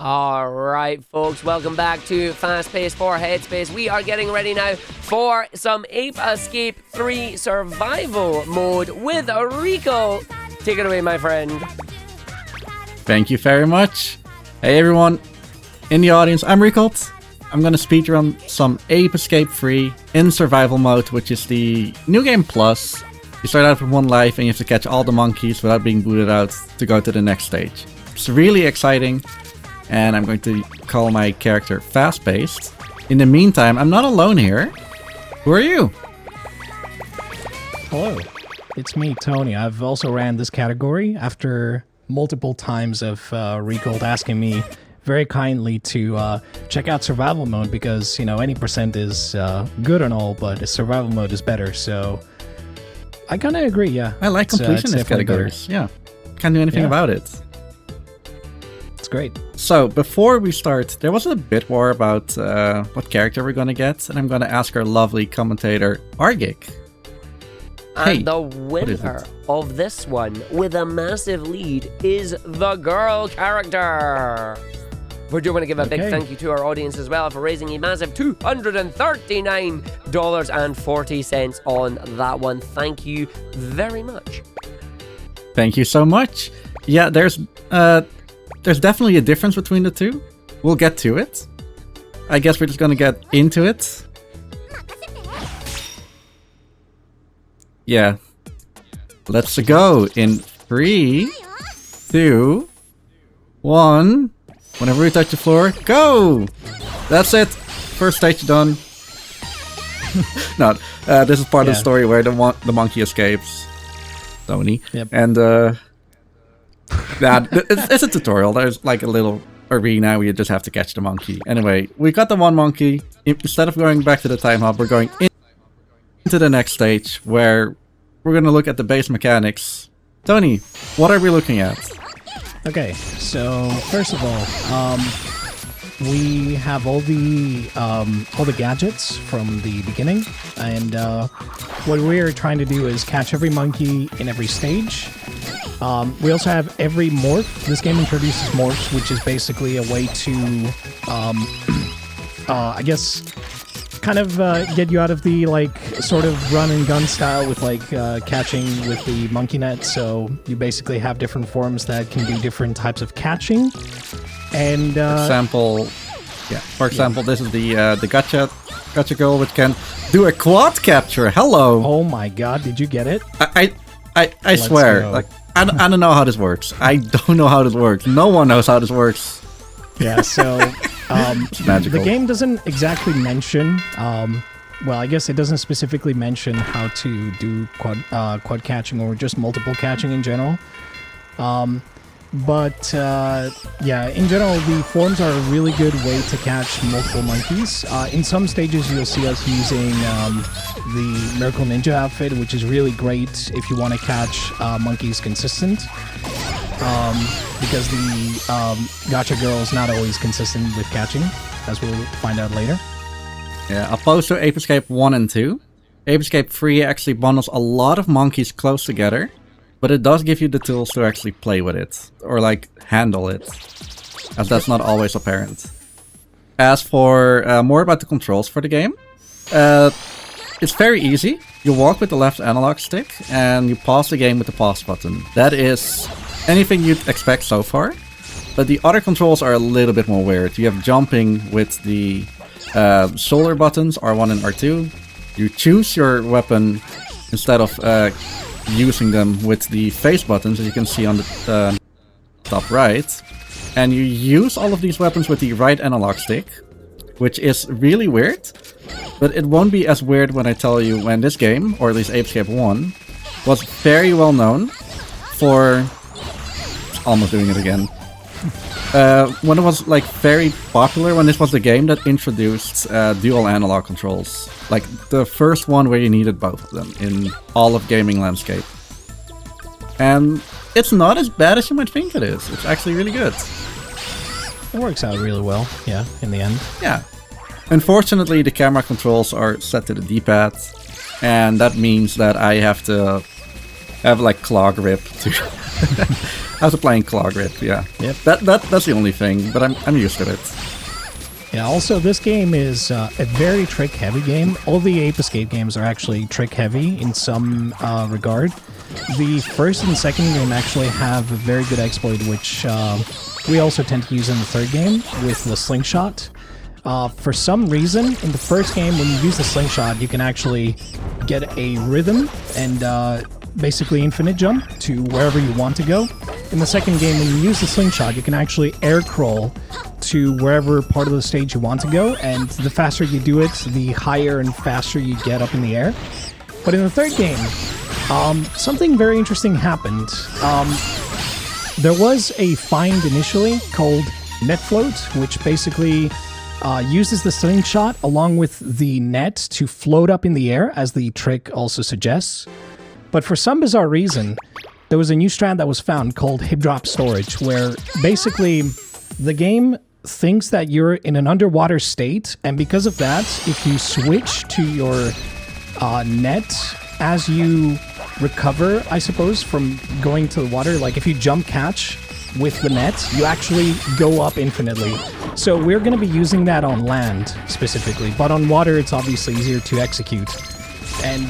All right, folks, welcome back to Fast Pace for Headspace. We are getting ready now for some Ape Escape 3 survival mode with Riekelt. Take it away, my friend. Thank you very much. Hey everyone, in the audience, I'm Riekelt. I'm gonna speedrun some Ape Escape 3 in survival mode, which is the New Game Plus. You start out with 1 life and you have to catch all the monkeys without being booted out to go to the next stage. It's really exciting. And I'm going to call my character fast-paced. In the meantime, I'm not alone here. Who are you? Hello, it's me, Tony. I've also ran this category after multiple times of Riekelt asking me very kindly to check out survival mode because, you know, any percent is good and all, but survival mode is better. So I kind of agree, yeah. I like completionist categories. Yeah, can't do anything about it. Great. So, before we start, there was a bit war about what character we're gonna get, and I'm gonna ask our lovely commentator, Argik. And the winner of this one, with a massive lead, is the girl character. We do want to give a big thank you to our audience as well for raising a massive $239.40 on that one. Thank you very much. Thank you so much. Yeah, there's definitely a difference between the two. We'll get to it. I guess we're just gonna get into it. Yeah. Let's go in 3, 2, 1. Whenever we touch the floor, go! That's it. First stage done. No, this is part of the story where the monkey escapes. Tony. Yep. And it's a tutorial. There's like a little arena where you just have to catch the monkey. Anyway, we got the 1 monkey. Instead of going back to the time hub, we're going into the next stage where we're going to look at the base mechanics. Tony, what are we looking at? Okay, so first of all, we have all the gadgets from the beginning, and what we're trying to do is catch every monkey in every stage. We also have every morph. This game introduces morphs, which is basically a way to, I guess, kind of get you out of the, like, sort of run and gun style with, like, catching with the monkey net. So you basically have different forms that can do different types of catching. And, for example, this is the gotcha girl, which can do a quad capture. Hello! Oh my god, did you get it? I swear, like, I don't know how this works. I don't know how this works. No one knows how this works. Yeah, so it's magical. The game doesn't exactly mention, well, I guess it doesn't specifically mention how to do quad catching or just multiple catching in general. But yeah, in general, the forms are a really good way to catch multiple monkeys. In some stages, you'll see us using the Miracle Ninja outfit, which is really great if you want to catch monkeys consistent. Because the Gotcha Girl is not always consistent with catching, as we'll find out later. Yeah, opposed to Ape Escape 1 and 2, Ape Escape 3 actually bundles a lot of monkeys close together. But it does give you the tools to actually play with it, or like handle it, as that's not always apparent. As for more about the controls for the game, it's very easy. You walk with the left analog stick, and you pause the game with the pause button. That is anything you'd expect so far, but the other controls are a little bit more weird. You have jumping with the shoulder buttons, R1 and R2. You choose your weapon instead of using them with the face buttons, as you can see on the top right. And you use all of these weapons with the right analog stick, which is really weird. But it won't be as weird when I tell you when this game, or at least Ape Escape 1, was very well known for... Almost doing it again. When it was like very popular, when this was the game that introduced dual analog controls. Like the first one where you needed both of them in all of gaming landscape. And it's not as bad as you might think it is. It's actually really good. It works out really well, yeah, in the end. Yeah. Unfortunately, the camera controls are set to the D-pad, and that means that I have to have like claw grip to How's it playing claw grip? Yeah. Yep. That's the only thing, but I'm used to it. Yeah, also, this game is a very trick-heavy game. All the Ape Escape games are actually trick-heavy in some regard. The first and second game actually have a very good exploit, which we also tend to use in the third game with the slingshot. For some reason, in the first game, when you use the slingshot, you can actually get a rhythm and basically infinite jump to wherever you want to go. In the second game, when you use the slingshot, you can actually air crawl to wherever part of the stage you want to go, and the faster you do it, the higher and faster you get up in the air. But in the third game, something very interesting happened. There was a find initially called Net Float, which basically uses the slingshot along with the net to float up in the air, as the trick also suggests. But for some bizarre reason, there was a new strat that was found called hip drop storage, where basically the game thinks that you're in an underwater state, and because of that, if you switch to your net as you recover, I suppose, from going to the water, like if you jump catch with the net, you actually go up infinitely. So we're going to be using that on land specifically, but on water it's obviously easier to execute. And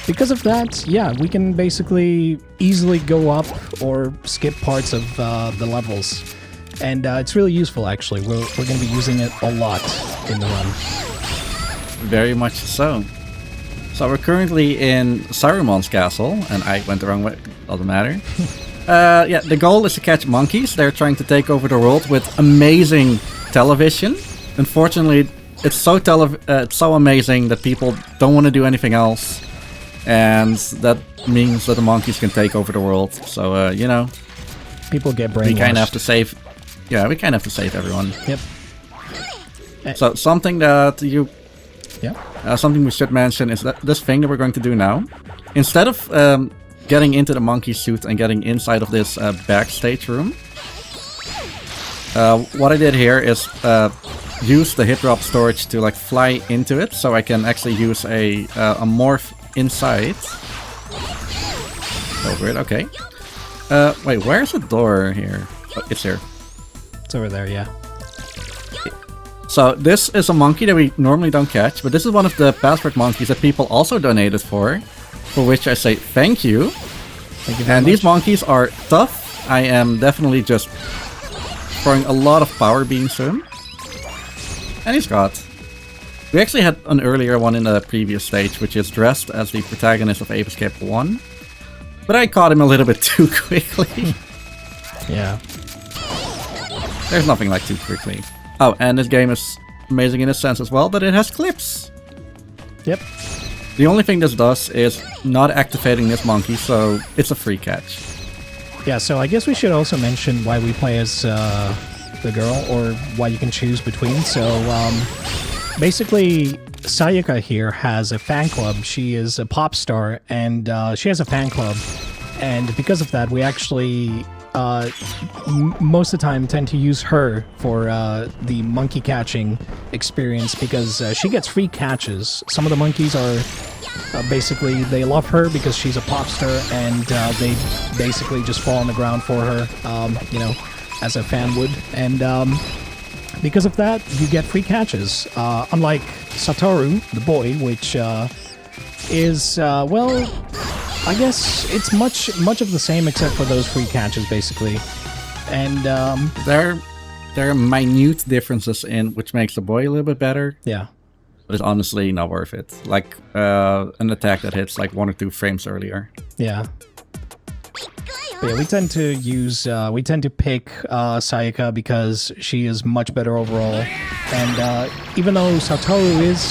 because of that, yeah, we can basically easily go up or skip parts of the levels. And it's really useful, actually. We're going to be using it a lot in the run. Very much so. So we're currently in Saruman's castle, and I went the wrong way. Doesn't matter. Yeah, the goal is to catch monkeys. They're trying to take over the world with amazing television. Unfortunately, it's so amazing that people don't want to do anything else, and that means that the monkeys can take over the world. So you know, people get brainwashed. We kind of have to save. Yeah, we kind of have to save everyone. Yep. So something that Yeah. something we should mention is that this thing that we're going to do now, instead of getting into the monkey suit and getting inside of this backstage room, what I did here is use the hip drop storage to like fly into it, so I can actually use a morph inside. Oh, weird. Okay. Wait, where's the door here? Oh, it's here. It's over there, yeah. So this is a monkey that we normally don't catch, but this is one of the password monkeys that people also donated for which I say thank you. Thank you very and much. These monkeys are tough. I am definitely just throwing a lot of power beams to him. And he's got. We actually had an earlier one in the previous stage, which is dressed as the protagonist of Ape Escape 1. But I caught him a little bit too quickly. Yeah. There's nothing like too quickly. Oh, and this game is amazing in a sense as well, that it has clips. Yep. The only thing this does is not activating this monkey, so it's a free catch. Yeah, so I guess we should also mention why we play as the girl, or why you can choose between. So, basically, Sayaka here has a fan club. She is a pop star, and she has a fan club. And because of that, we actually, most of the time, tend to use her for the monkey catching experience, because she gets free catches. Some of the monkeys are basically, they love her because she's a pop star, and they basically just fall on the ground for her, you know, as a fan would. And because of that, you get free catches. Unlike Satoru, the boy, which is, well, I guess it's much of the same except for those free catches, basically. And there are minute differences in which makes the boy a little bit better. Yeah. But it's honestly not worth it. Like an attack that hits like 1 or 2 frames earlier. Yeah. But yeah, we tend to pick Sayaka because she is much better overall. And even though Satoru is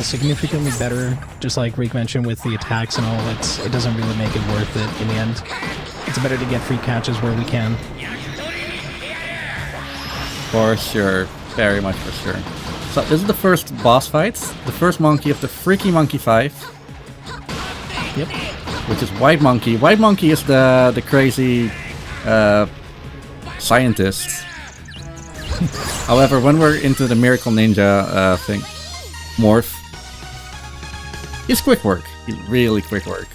significantly better, just like Riek mentioned with the attacks and all, it doesn't really make it worth it in the end. It's better to get free catches where we can. For sure. Very much for sure. So this is the first boss fight. The first monkey of the Freaky Monkey 5. Yep. Which is White Monkey. White Monkey is the crazy scientist. However, when we're into the Miracle Ninja thing, Morph, he's quick work. He's really quick work.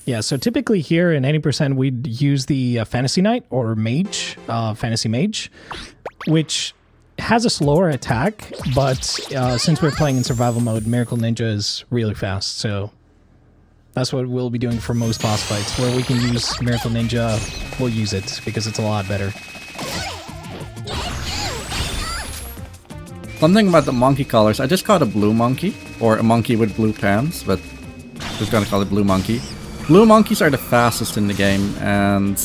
Yeah, so typically here in 80% we'd use the Fantasy Knight or Mage, Fantasy Mage, which has a slower attack, but since we're playing in survival mode, Miracle Ninja is really fast, so that's what we'll be doing for most boss fights. Where we can use Miracle Ninja, we'll use it because it's a lot better. Something about the monkey colors, I just caught a blue monkey, or a monkey with blue pants, but just gonna call it blue monkey. Blue monkeys are the fastest in the game, and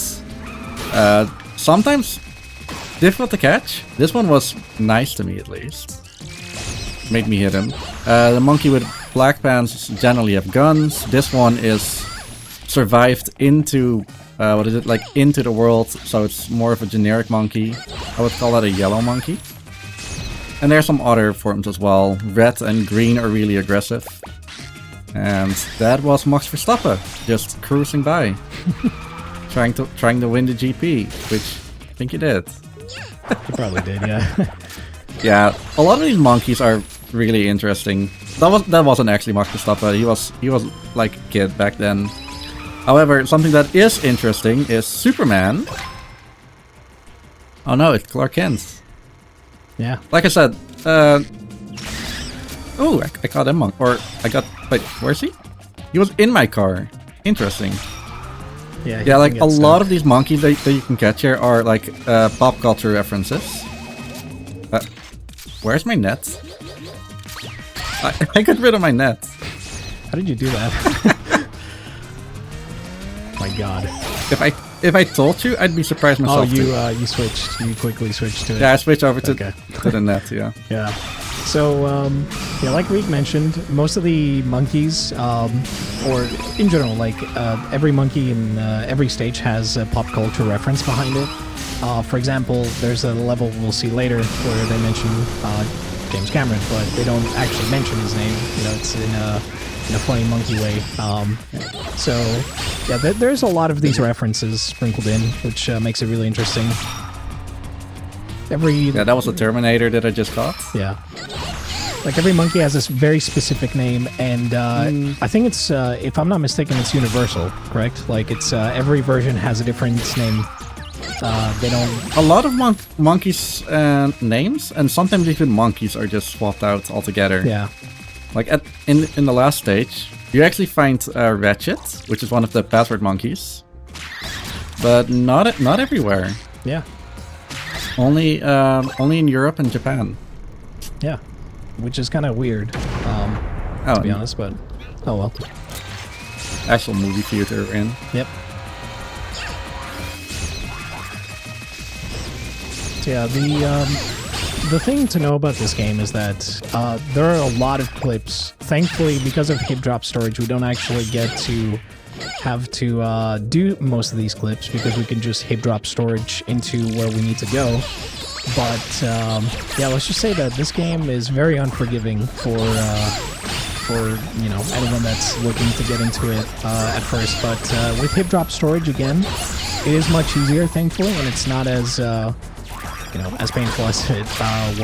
sometimes difficult to catch. This one was nice to me, at least. Made me hit him. The monkey with black pants generally have guns. This one is survived into, into the world, so it's more of a generic monkey. I would call that a yellow monkey. And there's some other forms as well. Red and green are really aggressive. And that was Max Verstappen, just cruising by. trying to win the GP, which I think he did. He probably did, yeah. Yeah, a lot of these monkeys are really interesting. That wasn't actually Max Verstappen. He was like a kid back then. However, something that is interesting is Superman. Oh no, it's Clark Kent. Yeah. Like I said, oh, I caught him on, wait, where's he? He was in my car. Interesting. Yeah, like a lot of these monkeys that you can catch here are like pop culture references. Where's my net? I got rid of my net. How did you do that? My god. If I told you, I'd be surprised myself. Oh, you switched. You quickly switched to it. Yeah, I switched over to the net, yeah. Yeah. So, yeah, like Riek mentioned, most of the monkeys, or in general, like every monkey in every stage has a pop culture reference behind it. For example, there's a level we'll see later where they mention James Cameron, but they don't actually mention his name. You know, it's in a funny monkey way. So, yeah, there's a lot of these references sprinkled in, which makes it really interesting. Yeah, that was a Terminator that I just caught. Yeah. Like every monkey has this very specific name, and I think it's, if I'm not mistaken, it's universal, correct? Like it's every version has a different name. They don't. A lot of monkeys names, and sometimes even monkeys are just swapped out altogether. Yeah. Like in the last stage, you actually find Ratchet, which is one of the password monkeys, but not everywhere. Yeah. Only in Europe and Japan. Yeah, which is kind of weird, to be honest. But oh well. Actual movie theater we're in. Yep. So yeah, the thing to know about this game is that there are a lot of clips. Thankfully, because of hip drop storage, we don't actually get to have to do most of these clips because we can just hip drop storage into where we need to go. But yeah, let's just say that this game is very unforgiving for anyone that's looking to get into it at first. But with hip drop storage again, it is much easier, thankfully, and it's not as as painful as it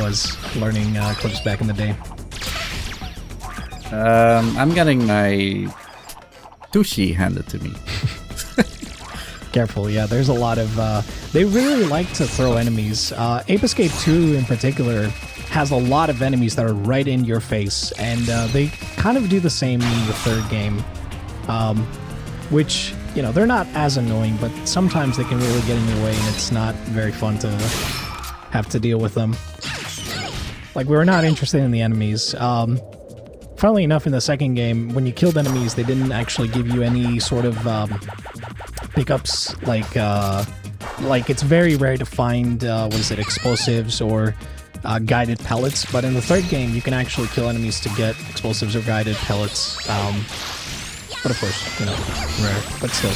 was learning clips back in the day. I'm getting my sushi handed to me. Careful, yeah, there's a lot of... they really like to throw enemies. Ape Escape 2 in particular has a lot of enemies that are right in your face, and they kind of do the same in the third game. Which, they're not as annoying, but sometimes they can really get in your way, and it's not very fun to have to deal with them. Like, we were not interested in the enemies. Funnily enough, in the second game, when you killed enemies, they didn't actually give you any sort of pickups. Like it's very rare to find explosives or guided pellets. But in the third game, you can actually kill enemies to get explosives or guided pellets. But of course, rare, but still.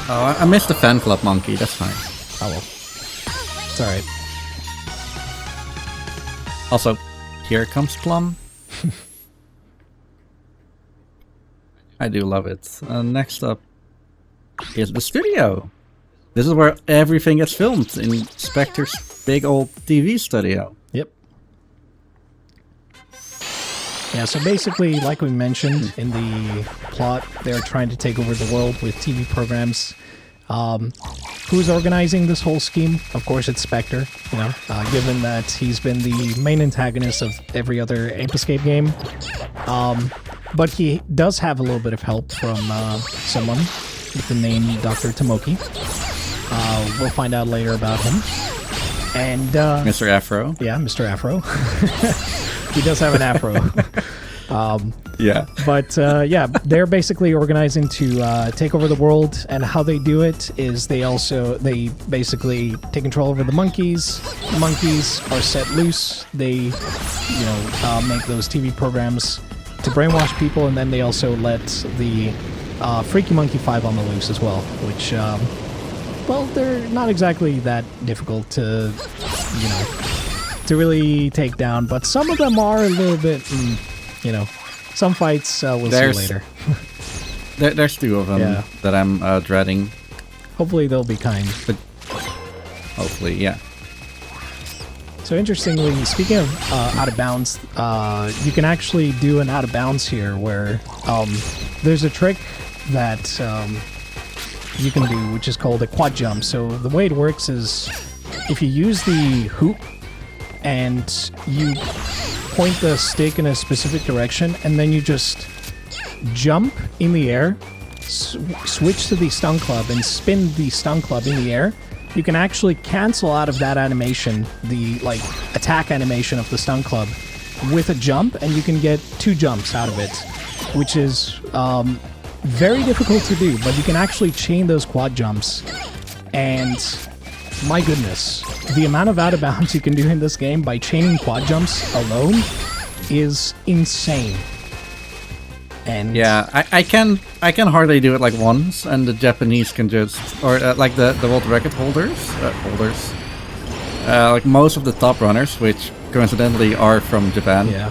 Oh, I missed the fan club monkey. That's fine. Oh well, it's all right. Also, here comes Plum. I do love it. Next up is the studio. This is where everything gets filmed in Spectre's big old TV studio. Yep. Yeah, so basically, like we mentioned in the plot, they're trying to take over the world with TV programs. Who's organizing this whole scheme? Of course, it's Spectre, you know, given that he's been the main antagonist of every other Ape Escape game. But he does have a little bit of help from someone with the name Dr. Tomoki. We'll find out later about him. And Mr. Afro. Yeah, Mr. Afro. He does have an afro. Yeah. But yeah, they're basically organizing to take over the world, and how they do it is they basically take control over the monkeys. The monkeys are set loose. They, make those TV programs to brainwash people, and then they also let the Freaky Monkey 5 on the loose as well, which, well, they're not exactly that difficult to, to really take down, but some of them are a little bit, some fights we'll see later. There's two of them that I'm dreading. Hopefully they'll be kind. But hopefully, yeah. So interestingly, speaking of out of bounds, you can actually do an out of bounds here where there's a trick that you can do, which is called a quad jump. So the way it works is if you use the hoop and you point the stick in a specific direction, and then you just jump in the air, switch to the stun club, and spin the stun club in the air, you can actually cancel out of that animation, the attack animation of the stun club, with a jump, and you can get 2 jumps out of it, which is very difficult to do, but you can actually chain those quad jumps, and my goodness, the amount of out of bounds you can do in this game by chaining quad jumps alone is insane. And yeah, I can hardly do it like once, and the Japanese can just, or like the world record holders, like most of the top runners, which coincidentally are from Japan. Yeah,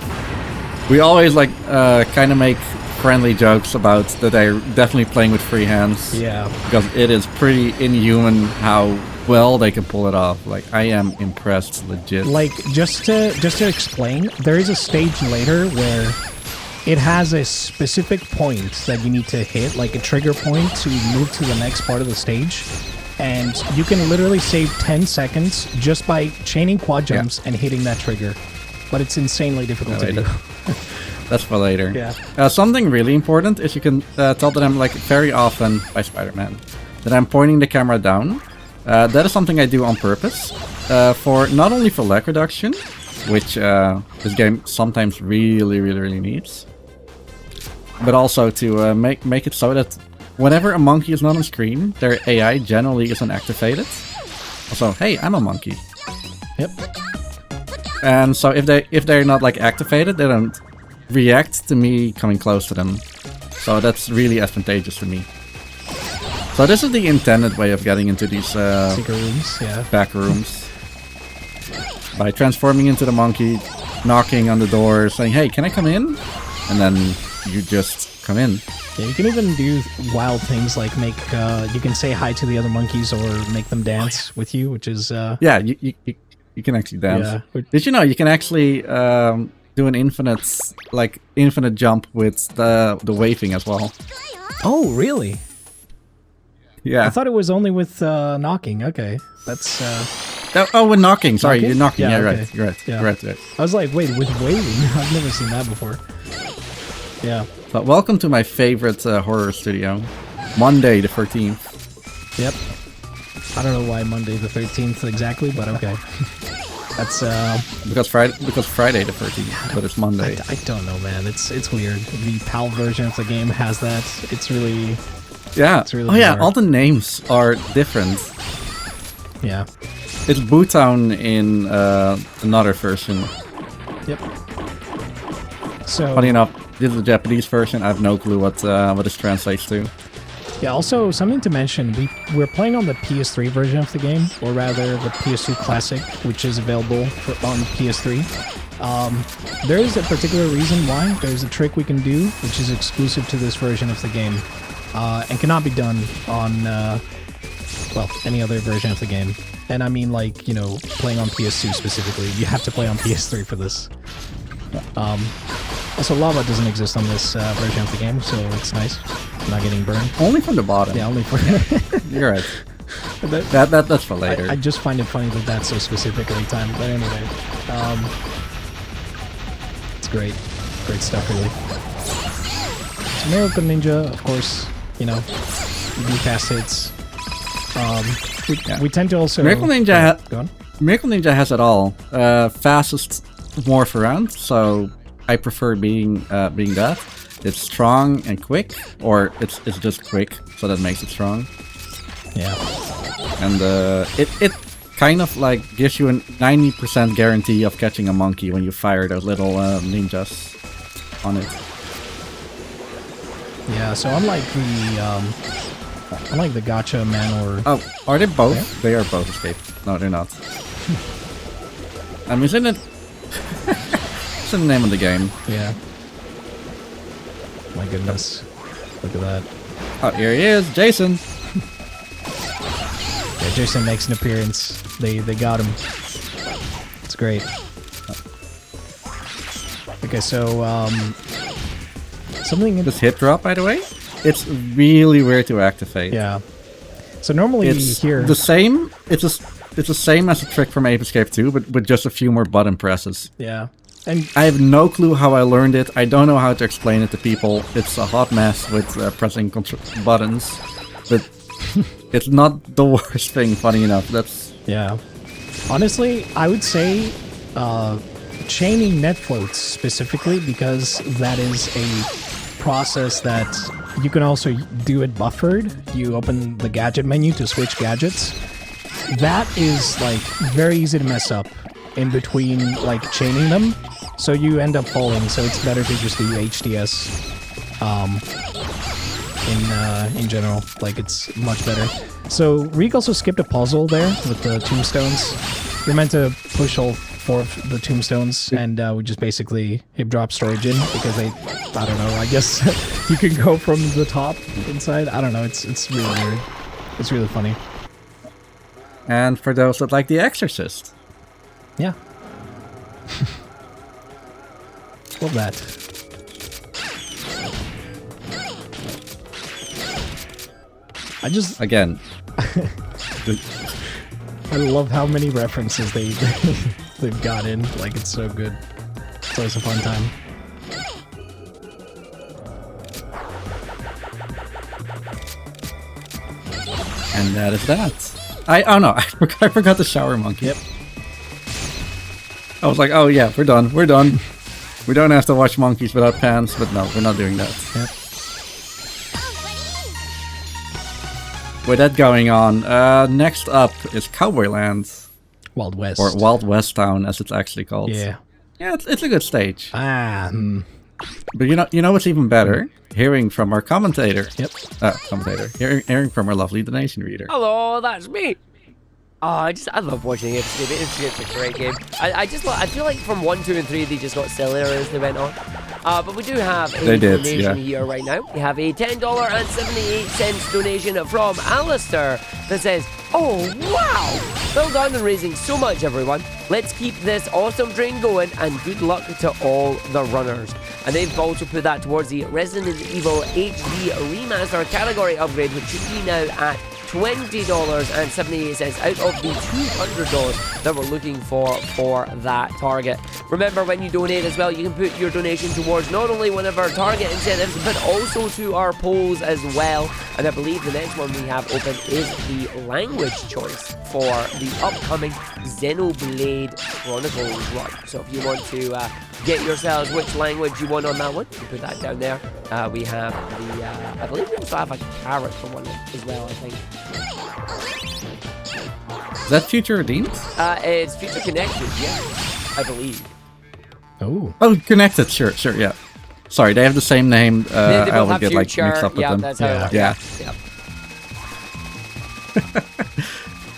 we always kind of make friendly jokes about that they're definitely playing with free hands. Yeah, because it is pretty inhuman how well they can pull it off. I am impressed, legit. Just to explain, there is a stage later where it has a specific point that you need to hit, like a trigger point to move to the next part of the stage, and you can literally save 10 seconds just by chaining quad jumps and hitting that trigger. But it's insanely difficult to do. That's for later. Yeah. Something really important is you can tell that I'm very often by Spider-Man that I'm pointing the camera down. That is something I do on purpose, for not only for lag reduction, which this game sometimes really needs, but also to make it so that whenever a monkey is not on screen, their AI generally isn't activated. Also, hey, I'm a monkey. Yep. And so if they're not activated, they don't react to me coming close to them. So that's really advantageous for me. So this is the intended way of getting into these secret rooms, back rooms. By transforming into the monkey, knocking on the door, saying, hey, can I come in? And then you just come in. Yeah, you can even do wild things like make, you can say hi to the other monkeys or make them dance with you, which is... Yeah, you can actually dance. Yeah. Did you know you can actually do an infinite jump with the waving as well? Oh, really? Yeah. I thought it was only with knocking. Okay, that's... with knocking. Sorry, you're knocking. Yeah, okay. right. You're right. Yeah. You're right. I was like, wait, with waving? I've never seen that before. Yeah. But welcome to my favorite horror studio, Monday the 13th. Yep. I don't know why Monday the 13th exactly, but okay. That's because Friday the 13th, but it's Monday. I don't know, man. It's weird. The PAL version of the game has that. It's really... Yeah. It's really bizarre. All the names are different. Yeah. It's Bootown in another version. Yep. So funny enough, this is the Japanese version. I have no clue what this translates to. Yeah, also something to mention, we're playing on the PS3 version of the game, or rather the PS2 Classic, which is available on PS3. There is a particular reason why. There's a trick we can do, which is exclusive to this version of the game, and cannot be done on, any other version of the game. And I mean, playing on PS2 specifically. You have to play on PS3 for this. Also, lava doesn't exist on this version of the game, so it's nice. Not getting burned. Only from the bottom. Yeah, only for... You're right. That's for later. I just find it funny that that's so specific every time. But anyway, it's great. Great stuff, really. So Miracle Ninja, of course, you know, you do fast hits. We tend to also... Miracle Ninja, go on. Miracle Ninja has it all. Fastest morph around, so I prefer being that. It's strong and quick, or it's just quick, so that makes it strong. Yeah. And it kind of like gives you a 90% guarantee of catching a monkey when you fire those little ninjas on it. Yeah, so unlike the Gacha Man or... Oh, are they both? Yeah. They are both escape. No, they're not. I mean, isn't it? It's the name of the game. Yeah. My goodness. Look at that. Oh, here he is, Jason. Yeah, Jason makes an appearance. They got him. It's great. Okay, so something. This hit drop, by the way, it's really weird to activate. Yeah. So normally It's here. the same. It's the same as the trick from Ape Escape 2, but with just a few more button presses. Yeah. And I have no clue how I learned it. I don't know how to explain it to people. It's a hot mess with pressing buttons, but it's not the worst thing. Funny enough, that's yeah. Honestly, I would say chaining net floats specifically, because that is a process that you can also do it buffered. You open the gadget menu to switch gadgets. That is like very easy to mess up in between like chaining them, so you end up falling. So it's better to just do HDS in general. Like, it's much better. So Reek also skipped a puzzle there with the tombstones. You're meant to push all 4 of the tombstones, and we just basically hip drop storage in, because they, I don't know, I guess you can go from the top inside. I don't know, it's really weird. It's really funny. and for those that like The Exorcist. Yeah. Love that. I just... Again, I love how many references they've got in. Like, it's so good. It's always a fun time. and that is that. Oh no, I forgot the shower monkey. Yep. I was like, oh yeah, we're done. We're done. We don't have to watch monkeys without pants, but no, we're not doing that. Yep. With that going on, next up is Cowboy Land. Wild West. Or Wild West Town, as it's actually called. Yeah. Yeah, it's a good stage. Ah. But you know what's even better? Hearing from our commentator. Yep. Hearing from our lovely donation reader. Hello, that's me. Oh, I love watching it. It's a great game. I feel like from 1, 2, and 3 they just got sillier as they went on. But we do have a donation here right now. We have a $10.78 donation from Alistair that says, "Oh wow! Well done on raising so much, everyone. Let's keep this awesome train going, and good luck to all the runners." And they've also put that towards the Resident Evil HD Remaster category upgrade, which should be now at $20.78 out of the $200 that we're looking for that target. Remember, when you donate as well, you can put your donation towards not only one of our target incentives, but also to our polls as well. And I believe the next one we have open is the language choice for the upcoming Xenoblade Chronicles run. So if you want to get yourselves which language you want on that one, you put that down there. We have the, I believe we also have a carrot for one as well, I think. Is that Future Redeemed? It's Future Connected, yeah, I believe. Oh, Connected, sure, yeah. Sorry, they have the same name. They I both always have get Future, like mixed up with yeah, them. that's how it works. Yeah. Yeah.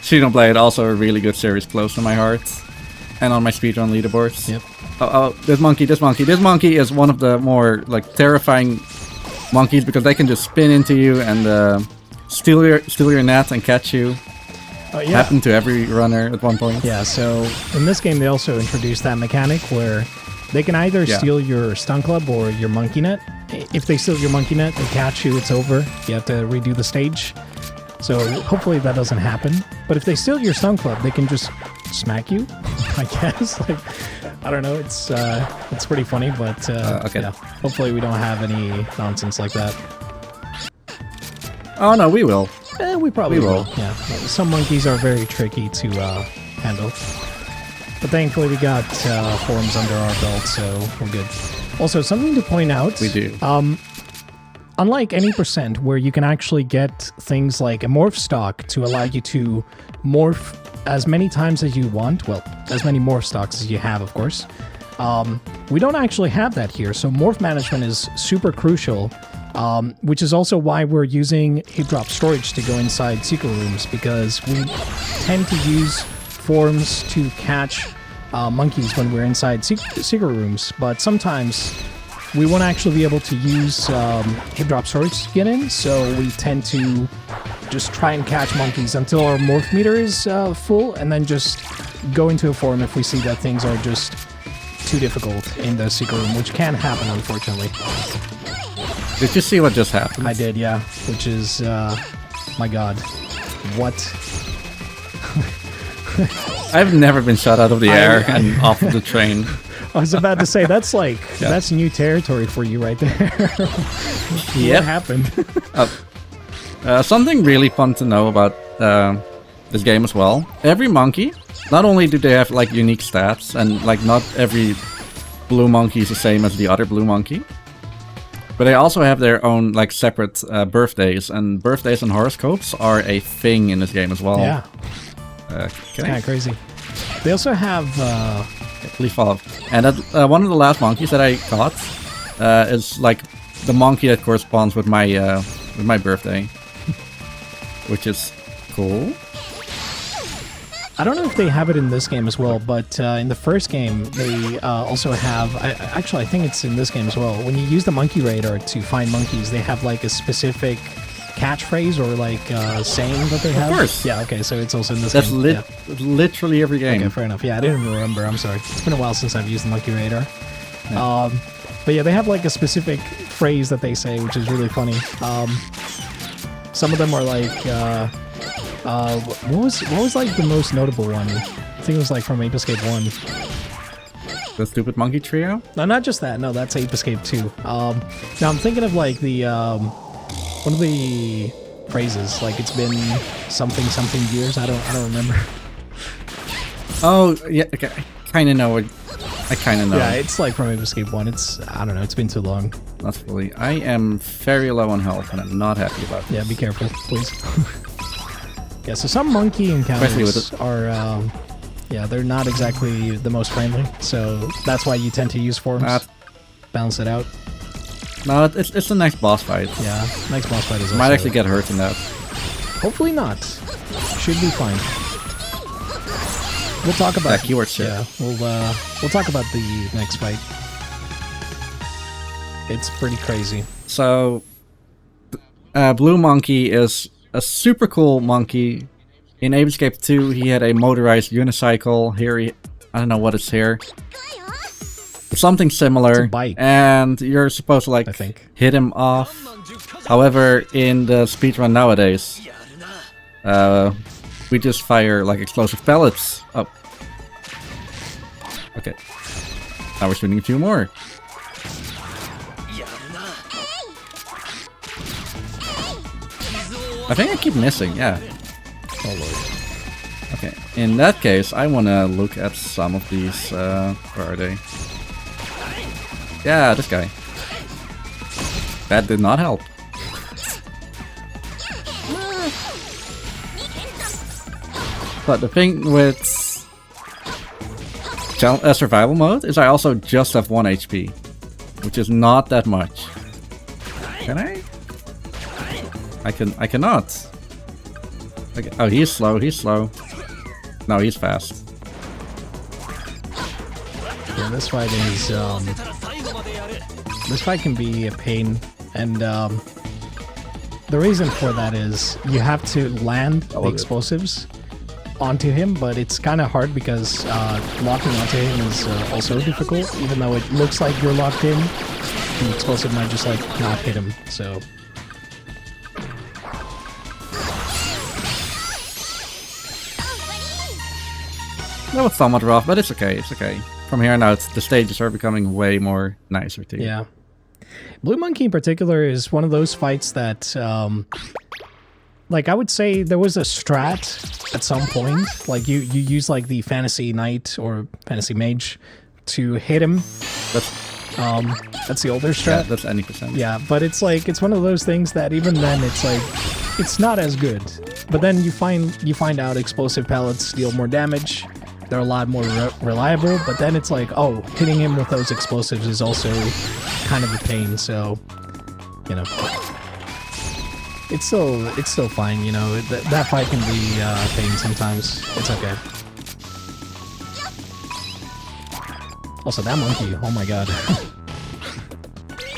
Xenoblade, also a really good series, close to my heart. And on my speedrun leaderboards. Yep. Oh, this monkey is one of the more like terrifying monkeys, because they can just spin into you and steal your net and catch you. Oh, yeah. Happened to every runner at one point. Yeah, so in this game they also introduced that mechanic where They can either Yeah. steal your stun club or your monkey net. If they steal your monkey net, they catch you, it's over. You have to redo the stage. So hopefully that doesn't happen. But if they steal your stun club, they can just smack you, I guess. Like, I don't know. It's pretty funny, but okay. yeah. Hopefully we don't have any nonsense like that. Oh no, we will. We probably We will. Yeah. Some monkeys are very tricky to handle. But thankfully we got forms under our belt, so we're good. Also, something to point out. We do. Unlike any percent, where you can actually get things like a morph stock to allow you to morph as many times as you want, well, as many morph stocks as you have, of course, we don't actually have that here, so morph management is super crucial, which is also why we're using heap drop storage to go inside secret rooms, because we tend to use forms to catch monkeys when we're inside secret rooms, but sometimes we won't actually be able to use heap drop storage to get in, so we tend to just try and catch monkeys until our morph meter is full, and then just go into a form if we see that things are just too difficult in the secret room, which can happen, unfortunately. Did you see what just happened? I did, yeah, which is, my god, what? I've never been shot out of the air and off of the train. I was about to say, that's like, that's new territory for you right there. What happened? Something really fun to know about this game as well. Every monkey, not only do they have like unique stats, and like not every blue monkey is the same as the other blue monkey, but they also have their own like separate birthdays, and birthdays and horoscopes are a thing in this game as well. Yeah. It's Kind of crazy. They also have Please follow. And one of the last monkeys that I caught is like the monkey that corresponds with my birthday, which is cool. I don't know if they have it in this game as well, but in the first game they also have. Actually, I think it's in this game as well. When you use the monkey radar to find monkeys, they have like a specific catchphrase or like saying that they have. Of course. Yeah. Okay. So it's also in this That's game. literally every game. Okay. Fair enough. Yeah, I didn't remember. I'm sorry. It's been a while since I've used the monkey radar. Yeah. But yeah, they have like a specific phrase that they say, which is really funny. Some of them are like, what was like the most notable one? I think it was like from Ape Escape 1. The stupid monkey trio? No, not just that. No, that's Ape Escape 2. Now I'm thinking of like the one of the phrases. Like it's been something years. I don't remember. Oh yeah, okay. I kind of know. Yeah, it's like from Ape Escape 1. I don't know. It's been too long. Not fully. I am very low on health, and I'm not happy about this. Yeah, be careful, please. Yeah, so some monkey encounters are, yeah, they're not exactly the most friendly, so that's why you tend to use forms. Balance it out. No, it's a nice boss fight. Yeah, next boss fight is also... Might actually get hurt in that. Hopefully not. Should be fine. We'll talk about... keyword shit. Yeah, we'll talk about the next fight. It's pretty crazy. So, Blue Monkey is a super cool monkey. In Ape Escape 2, he had a motorized unicycle. Here, I don't know what it's here. Something similar. It's a bike. And you're supposed to, like, I think. hit him off. However, in the speedrun nowadays, we just fire, like, explosive pellets up. Okay. Now we're shooting a few more. I think I keep missing, yeah. Oh lord. Okay, in that case, I want to look at some of these, where are they? Yeah, this guy. That did not help. But the thing with survival mode is I also just have 1 HP, which is not that much. Can I? I cannot. Okay. Oh, he's slow, No, he's fast. Yeah, this fight is, this fight can be a pain, and, the reason for that is you have to land the explosives onto him, but it's kind of hard because locking onto him is also difficult. Even though it looks like you're locked in, the explosive might just like not hit him. So. That was somewhat rough, but it's okay. It's okay. From here on out, the stages are becoming way more nicer too. Yeah. Blue Monkey in particular is one of those fights that, like I would say there was a strat at some point. Like you use like the Fantasy Knight or Fantasy Mage to hit him. That's the older strat. Yeah, that's any percent. Yeah, but it's like it's one of those things that even then it's like it's not as good. But then you find out explosive pellets deal more damage. They're a lot more reliable, but then it's like, oh, hitting him with those explosives is also kind of a pain, so, you know. It's still fine, you know. That fight can be a pain sometimes. It's okay. Also, that monkey, oh my god.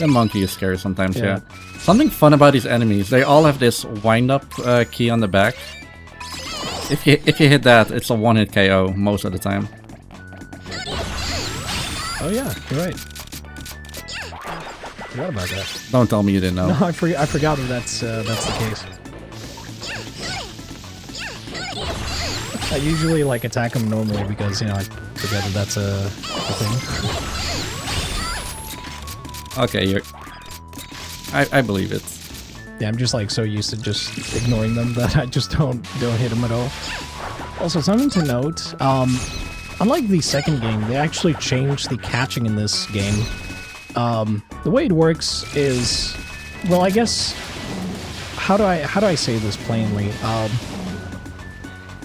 The monkey is scary sometimes, yeah. Something fun about these enemies, they all have this wind-up key on the back. If you hit that, it's a one-hit KO most of the time. Oh yeah, you're right. Forgot about that. Don't tell me you didn't know. No, I forgot that that's the case. I usually like attack him normally because, you know, I forget that that's a thing. Okay, I believe it. Yeah, I'm just like so used to just ignoring them that I just don't hit them at all. Also, something to note, unlike the second game, they actually changed the catching in this game. The way it works is, well, I guess, how do I say this plainly?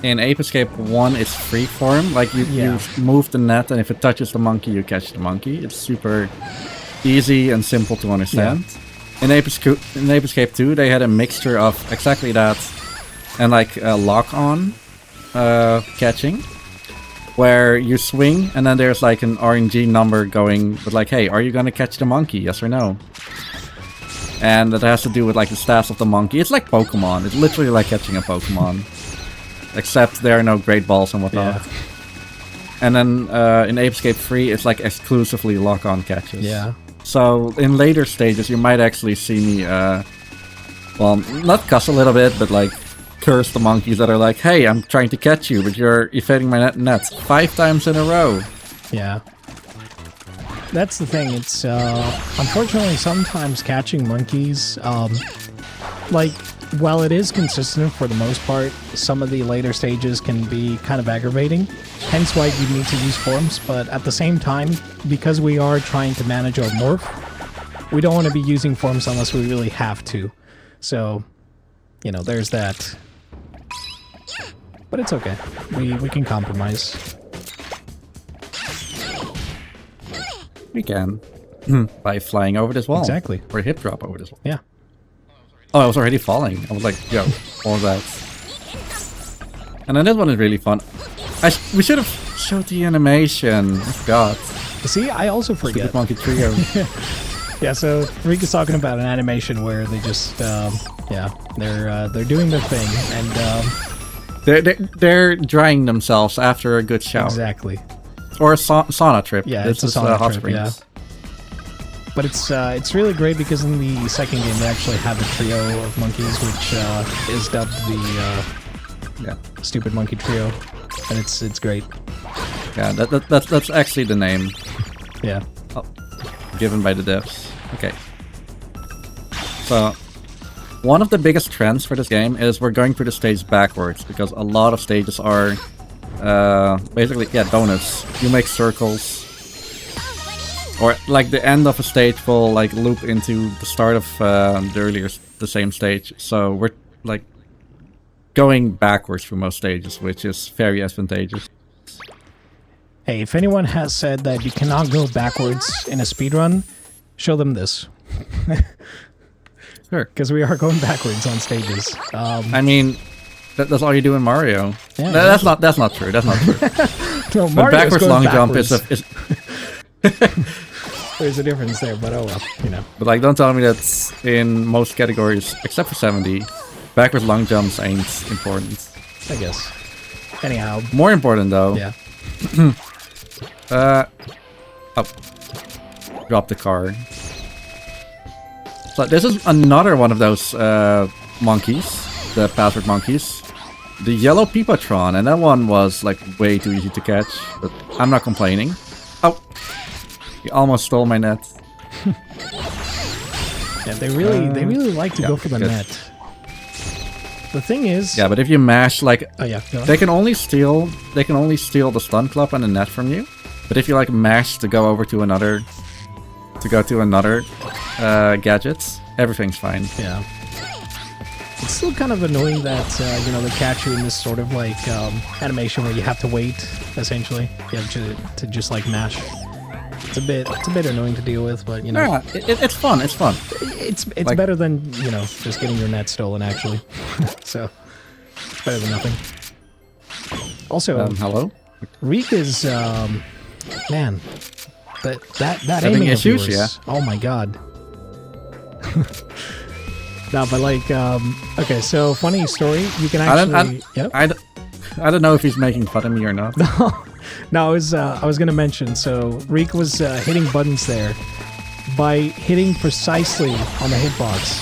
In Ape Escape 1, it's freeform. Like you move the net, and if it touches the monkey, you catch the monkey. It's super easy and simple to understand. Yeah. In Ape Escape 2, they had a mixture of exactly that and like a lock-on catching, where you swing and then there's like an RNG number going with like, hey, are you gonna catch the monkey? Yes or no? And that has to do with like the stats of the monkey. It's like Pokemon. It's literally like catching a Pokemon, except there are no great balls and whatnot. Yeah. And then in Ape Escape 3, it's like exclusively lock-on catches. Yeah. So in later stages, you might actually see me, well, not cuss a little bit, but like curse the monkeys that are like, hey, I'm trying to catch you, but you're evading my net 5 times in a row. Yeah. That's the thing. It's, unfortunately, sometimes catching monkeys, like, while it is consistent for the most part, some of the later stages can be kind of aggravating. Hence why you need to use forms, but at the same time, because we are trying to manage our morph, we don't want to be using forms unless we really have to. So, you know, there's that. But it's okay. We can compromise. We can. By flying over this wall. Exactly. Or hip drop over this wall. Yeah. Oh, I was already falling. I was like, yo, all that. And then this one is really fun. We should have showed the animation. I forgot. See, I also forget. Stupid Monkey Trio. Yeah, so Riek is talking about an animation where they just, yeah, they're doing their thing, and they're drying themselves after a good shower. Exactly. Or a sauna trip. Yeah, this it's a is sauna hot trip, springs. yeah. But it's really great because in the second game they actually have a trio of monkeys, which is dubbed the Stupid Monkey Trio, and it's great. Yeah, that's actually the name. Yeah. Oh, given by the devs. Okay. So, one of the biggest trends for this game is we're going through the stage backwards, because a lot of stages are basically, donuts. You make circles. Or like the end of a stage will like loop into the start of the same stage. So we're like going backwards through most stages, which is very advantageous. Hey, if anyone has said that you cannot go backwards in a speedrun, show them this. Sure. Because we are going backwards on stages. I mean, that's all you do in Mario. Yeah, that's not true. That's not true. No, but backwards long backwards. jump is There's a difference there, but oh well, you know. But like, don't tell me that in most categories, except for 70, backwards long jumps ain't important. I guess. Anyhow. More important though. Yeah. Oh. Drop the car. So this is another one of those monkeys, the password monkeys. The yellow Peepatron, and that one was like way too easy to catch, but I'm not complaining. Oh, he almost stole my net. Yeah, they really like to go for the good. net. The thing is, Yeah, but if you mash like, oh yeah, go on. they can only steal the stun club and the net from you. But if you like mash to go over to another, gadgets, everything's fine. Yeah. It's still kind of annoying that they catch you in this sort of like animation where you have to wait. Essentially, you have to just like mash. It's a bit annoying to deal with, but Yeah, it's fun. It's fun. it's like- better than just getting your net stolen actually. So better than nothing. Also, Hello. Reek is man, that Having aiming issues, of yours. Oh my god. No, but like, okay, so funny story. You can actually. Yep. I don't know if he's making fun of me or not. No, I was gonna mention. So Reek was hitting buttons there by hitting precisely on the hitbox,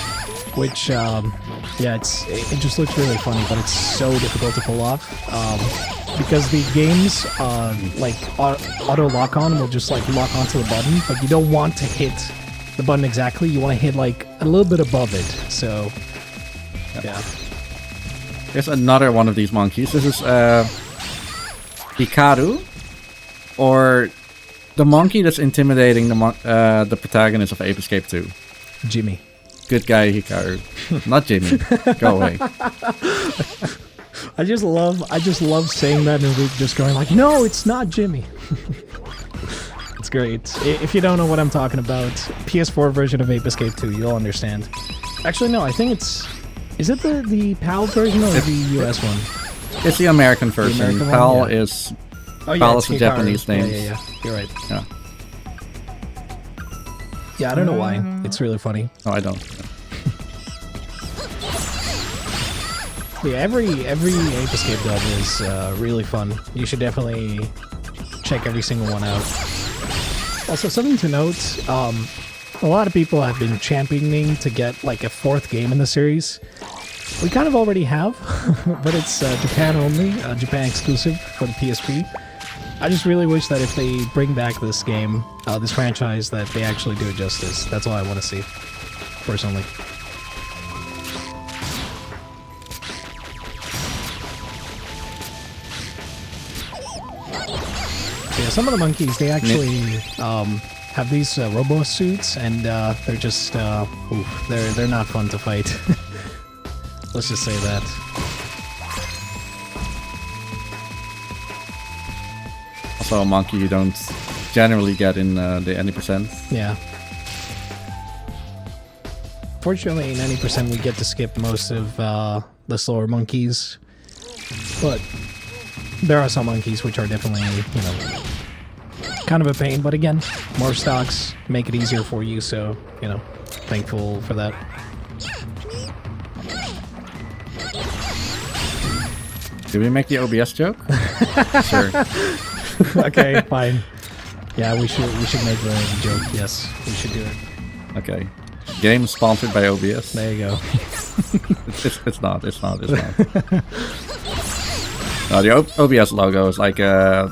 which it just looks really funny, but it's so difficult to pull off because the games like auto lock on will just like lock onto the button, but you don't want to hit the button exactly. You want to hit like a little bit above it. So yeah. Here's another one of these monkeys. This is Hikaru, or the monkey that's intimidating the protagonist of Ape Escape 2. Jimmy. Good guy Hikaru. Not Jimmy. Go away. I just love saying that and Reek just going like, no, it's not Jimmy. It's great. If you don't know what I'm talking about, PS4 version of Ape Escape 2, you'll understand. Actually, no, I think it's... Is it the PAL version or the US one? It's the American version. American one, PAL yeah. is... Oh, yeah, PAL it's is the Hikaru. Japanese name. Yeah. You're right. Yeah. Yeah, I don't know why. It's really funny. No, I don't. Yeah, every Ape Escape dub is really fun. You should definitely check every single one out. Also, something to note, a lot of people have been championing to get like a 4th game in the series. We kind of already have, but it's Japan only, Japan exclusive for the PSP. I just really wish that if they bring back this game, this franchise, that they actually do it justice. That's all I want to see, personally. Yeah, some of the monkeys, they actually have these robo suits, and they're just they're not fun to fight. Let's just say that. Also a monkey you don't generally get in the any percent. Yeah. Fortunately, in 90% we get to skip most of the slower monkeys, but there are some monkeys which are definitely, kind of a pain. But again, more stocks make it easier for you, so, thankful for that. Did we make the OBS joke? Sure. Okay, fine. Yeah, we should make the joke. Yes, we should do it. Okay. Game sponsored by OBS. There you go. It's not. No, the OBS logo is like a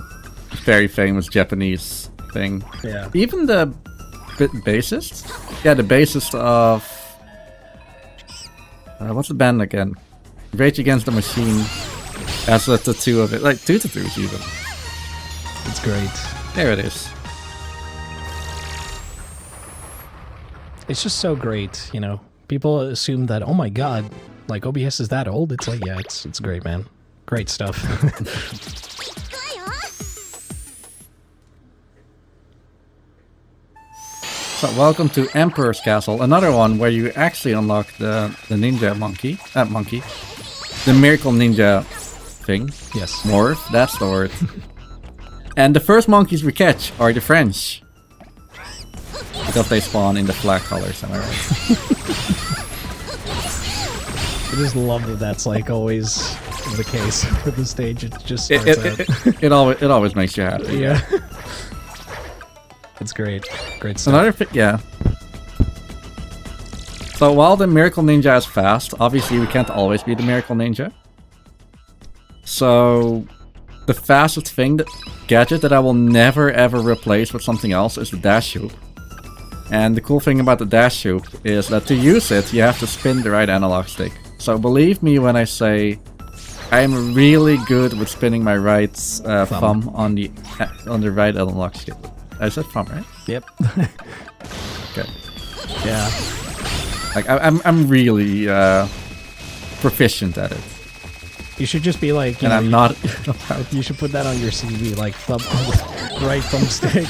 very famous Japanese thing. Yeah. Even the bassist? Yeah, the bassist of... what's the band again? Rage Against the Machine has a tattoo of it. Like 2 tattoos even. It's great. There it is. It's just so great, People assume that, oh my god, like OBS is that old? It's like, yeah, it's great, man. Great stuff. So welcome to Emperor's Castle, another one where you actually unlock the ninja monkey. The miracle ninja thing. Yes. Morph, that's the word. And the first monkeys we catch are the French. Because they spawn in the flag colors, am I right? I just love that that's like always the case for the stage. It just It, starts it, out. it always makes you happy. Yeah. It's great. Great stuff. Another thing, yeah. So while the Miracle Ninja is fast, obviously we can't always be the Miracle Ninja. So the fastest gadget that I will never ever replace with something else is the dash hoop. And the cool thing about the dash hoop is that to use it, you have to spin the right analog stick. So believe me when I say I am really good with spinning my right thumb on the right analog stick. I said thumb, right? Yep. Okay. Yeah. Like I'm really proficient at it. You should just be like, I'm not. You should put that on your CV, like right thumbstick,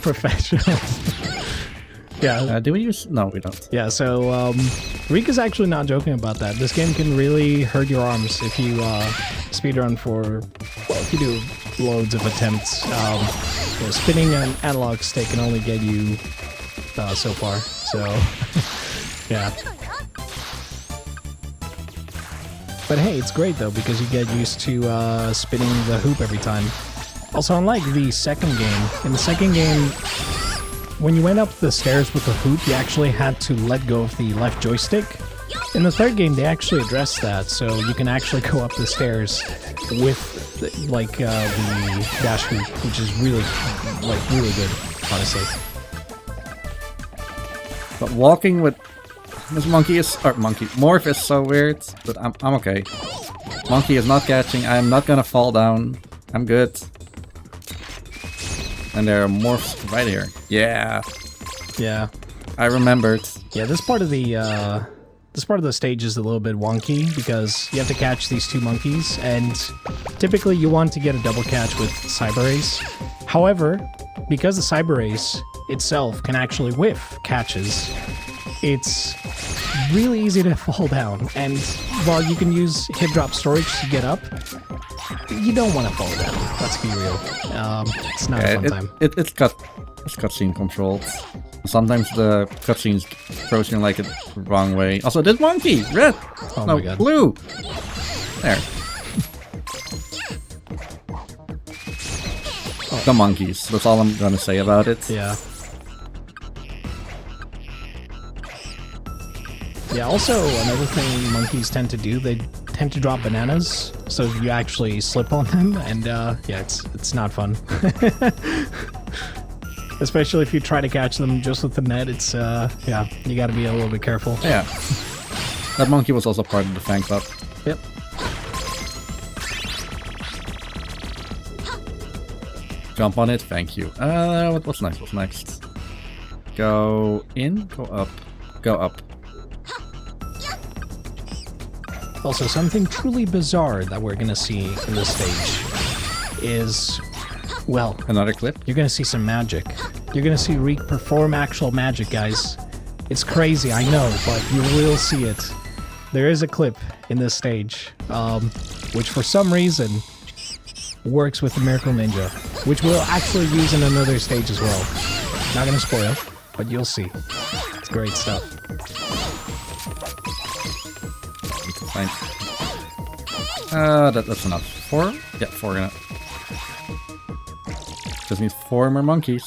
professional. Yeah. Do we use? No, we don't. Yeah. So Reek is actually not joking about that. This game can really hurt your arms if you speedrun for. Well, if you do loads of attempts. Spinning an analog stick can only get you so far. So yeah. But hey, it's great though because you get used to spinning the hoop every time. Also, unlike the second game, in the second game, when you went up the stairs with the hoop, you actually had to let go of the left joystick. In the third game, they actually addressed that, so you can actually go up the stairs with the dash hoop, which is really good, honestly. But walking with this Morph is so weird, but I'm okay. Monkey is not catching. I'm not gonna fall down. I'm good. And there are morphs right here. Yeah. Yeah. I remembered. Yeah, this part of the stage is a little bit wonky because you have to catch these two monkeys, and typically you want to get a double catch with Cyber Ace. However, because the Cyber Ace itself can actually whiff catches, it's really easy to fall down, and while you can use hip drop storage to get up, you don't want to fall down. Let's be real. It's not a fun time. It's cutscene controlled. Sometimes the cutscenes throws you like it the wrong way. Also, this monkey, red. Oh no, my god, blue. There. The monkeys. That's all I'm gonna say about it. Yeah. Yeah, also, another thing monkeys tend to do, they tend to drop bananas, so you actually slip on them, and yeah, it's not fun. Especially if you try to catch them just with the net, it's, yeah, you gotta be a little bit careful. Yeah. That monkey was also part of the fan club. Yep. Jump on it, thank you. What's next? What's next? Go in, go up, go up. Also, something truly bizarre that we're gonna see in this stage is, well, Another clip? you're gonna see some magic. You're gonna see Reek perform actual magic, guys. It's crazy, I know, but you will see it. There is a clip in this stage, which for some reason works with the Miracle Ninja, which we'll actually use in another stage as well. Not gonna spoil, but you'll see. It's great stuff. Fine. That's enough. 4? Yeah, 4 enough. Just needs 4 more monkeys.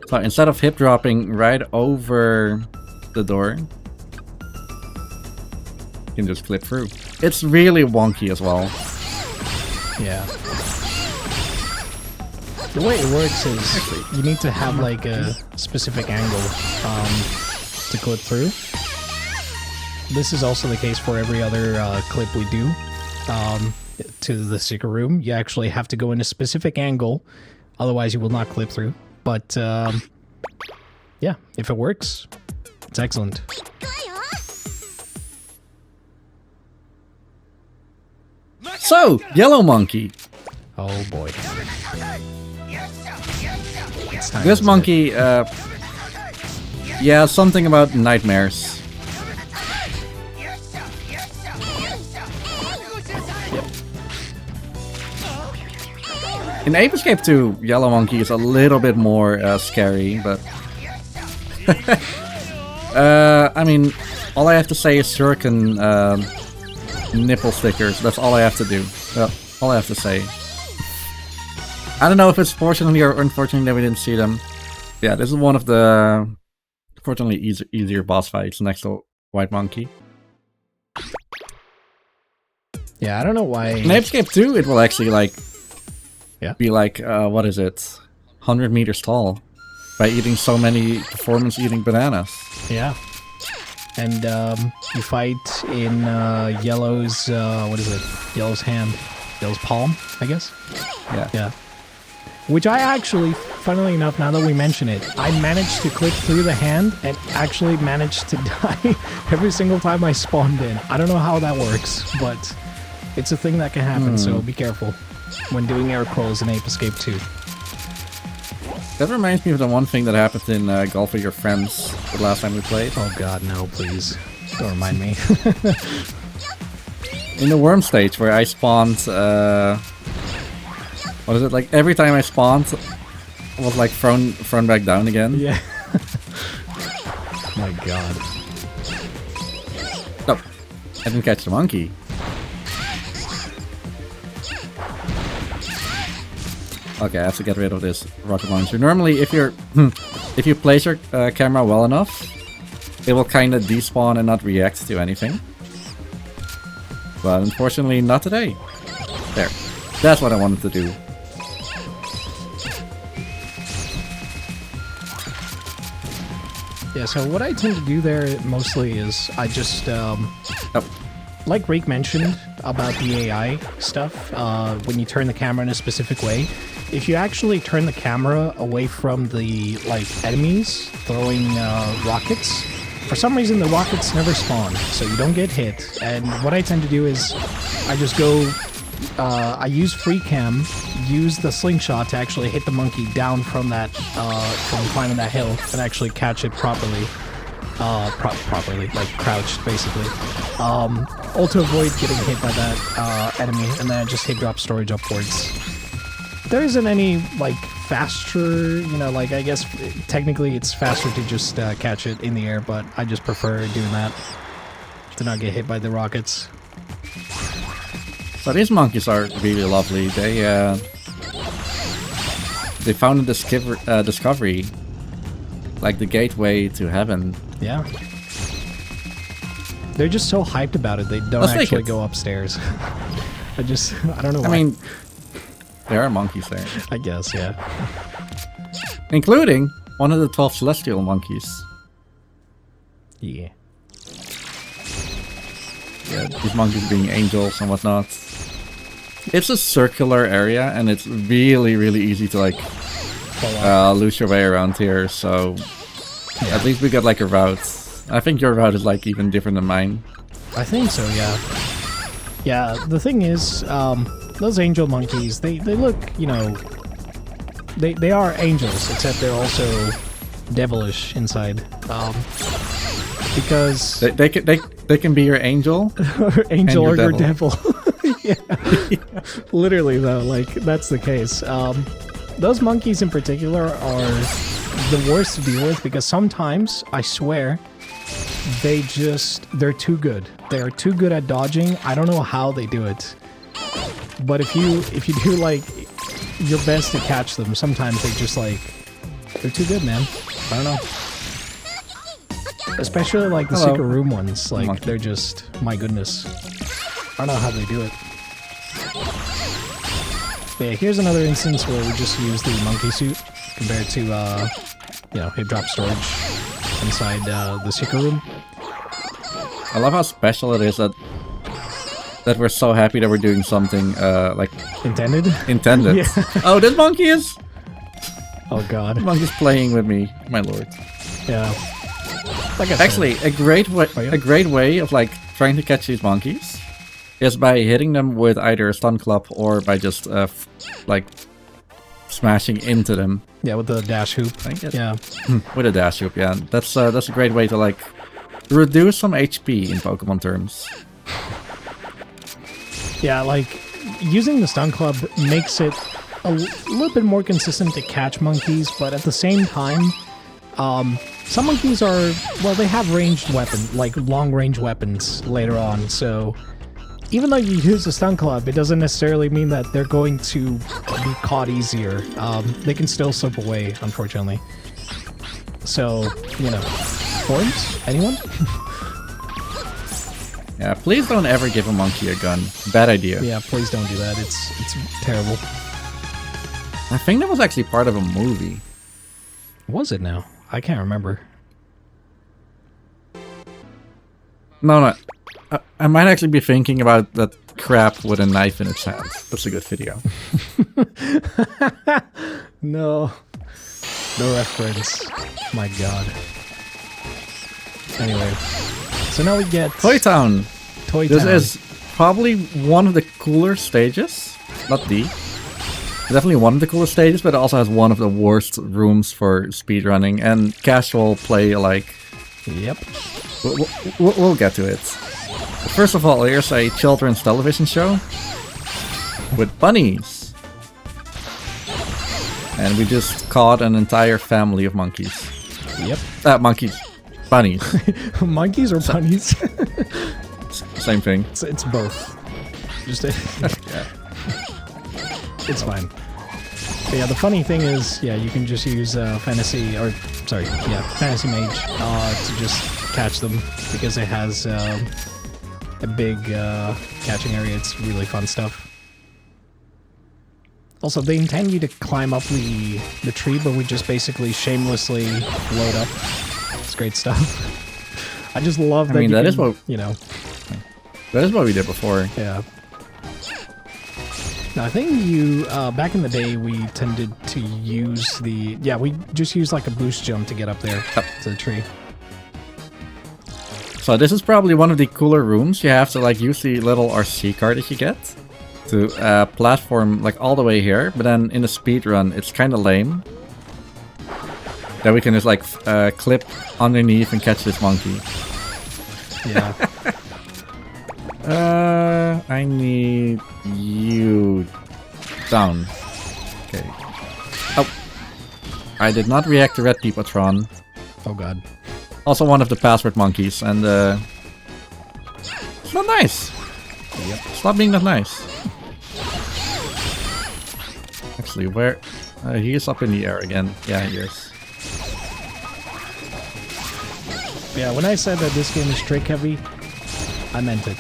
So instead of hip dropping right over the door, you can just clip through. It's really wonky as well. Yeah. The way it works is you need to have like a specific angle to clip through. This is also the case for every other clip we do to the secret room. You actually have to go in a specific angle, otherwise you will not clip through. But yeah, if it works, it's excellent. So, yellow monkey. Oh boy. This monkey, yeah, something about nightmares. In Ape Escape 2, Yellow Monkey is a little bit more scary, but... I mean, all I have to say is shuriken nipple stickers. That's all I have to do. All I have to say. I don't know if it's fortunately or unfortunately that we didn't see them. Yeah, this is one of the fortunately easier boss fights next to White Monkey. Yeah, I don't know why. In Ape Escape 2, it will actually like be like what is it, 100 meters tall by eating so many performance-eating bananas. Yeah. And you fight in Yellow's, what is it? Yellow's hand. Yellow's palm, I guess? Yeah. Which I actually, funnily enough, now that we mention it, I managed to click through the hand and actually managed to die every single time I spawned in. I don't know how that works, but it's a thing that can happen, so be careful when doing air crawls in Ape Escape 2. That reminds me of the one thing that happened in Golf with Your Friends the last time we played. Oh god, no, please. Don't remind me. In the worm stage where I spawned, what is it, like every time I spawned, I was like thrown back down again. Yeah. My god. No, I didn't catch the monkey. Okay, I have to get rid of this rocket launcher. Normally, if you place your camera well enough, it will kind of despawn and not react to anything. But unfortunately, not today. There. That's what I wanted to do. Yeah, so what I tend to do there mostly is I just, like Riek mentioned about the AI stuff, when you turn the camera in a specific way, if you actually turn the camera away from the, like, enemies throwing rockets, for some reason the rockets never spawn, so you don't get hit. And what I tend to do is I just go, I use free cam, use the slingshot to actually hit the monkey down from that, from climbing that hill, and actually catch it properly. Properly, like crouched, basically. All to avoid getting hit by that enemy, and then I just hit drop storage upwards. There isn't any, like, faster, you know, like, I guess technically it's faster to just catch it in the air, but I just prefer doing that to not get hit by the rockets. So these monkeys are really lovely. They found a discovery, like the gateway to heaven. Yeah. They're just so hyped about it, they don't actually go upstairs. I don't know why. I mean, there are monkeys there. I guess, yeah. Including one of the 12 celestial monkeys. Yeah. Yeah, these monkeys being angels and whatnot. It's a circular area, and it's really, really easy to, like, lose your way around here, so yeah. At least we got, like, a route. I think your route is, like, even different than mine. I think so, yeah. Yeah, the thing is, those angel monkeys, they look, you know, they are angels, except they're also devilish inside. Because they can be your angel, angel or your devil. Yeah, literally though, like that's the case. Those monkeys in particular are the worst to deal with because sometimes I swear they're too good. They are too good at dodging. I don't know how they do it. But if you do like your best to catch them, sometimes they just like they're too good, man. I don't know. Especially like the secret room ones, like they're just my goodness. I don't know how they do it. But yeah, here's another instance where we just use the monkey suit compared to you know, hip drop storage inside the secret room. I love how special it is that we're so happy that we're doing something like intended. Yeah. Oh, this monkey is. Oh god. The monkey's playing with me, my lord. Yeah. Like I said. Actually, a great way of like trying to catch these monkeys is by hitting them with either a stun club or by just like smashing into them. Yeah, with the dash hoop. Yeah. With a dash hoop, yeah. That's a great way to like reduce some HP in Pokemon terms. Yeah, like using the stun club makes it a little bit more consistent to catch monkeys, but at the same time, Some monkeys are, well, they have ranged weapons, like long-range weapons later on, so even though you use a stun club, it doesn't necessarily mean that they're going to be caught easier. They can still slip away, unfortunately. So, you know, forms? Anyone? Yeah, please don't ever give a monkey a gun. Bad idea. Yeah, please don't do that. It's terrible. I think that was actually part of a movie. Was it now? I can't remember. No. I might actually be thinking about that crap with a knife in its hand. That's a good video. No. No reference. My god. Anyway. So now we get... Toy Town! Toy This Town. is probably one of the cooler stages. Not the. Definitely one of the coolest stages, but it also has one of the worst rooms for speedrunning and casual play alike. Yep. We'll get to it. But first of all, here's a children's television show with bunnies. And we just caught an entire family of monkeys. Yep. Monkeys. Bunnies. Monkeys or bunnies? Same thing. It's both. Just Yeah. It's fine. But yeah, the funny thing is, yeah, you can just use fantasy mage to just catch them because it has a big catching area. It's really fun stuff. Also, they intend you to climb up the tree, but we just basically shamelessly load up. It's great stuff. I just love that. I mean, you that can, is what you know. That is what we did before. Yeah. Now, I think back in the day, we tended to use we just used like a boost jump to get up there to the tree. So this is probably one of the cooler rooms. You have to like use the little RC car that you get to platform like all the way here, but then in the speed run, it's kind of lame. That we can just like clip underneath and catch this monkey. Yeah. I need you down. Okay. Oh, I did not react to Red Peepatron. Oh god. Also one of the password monkeys, and it's not nice. Yep. Stop being that nice. Actually, where? He is up in the air again. Yeah, he is. Yeah, when I said that this game is trick heavy, I meant it.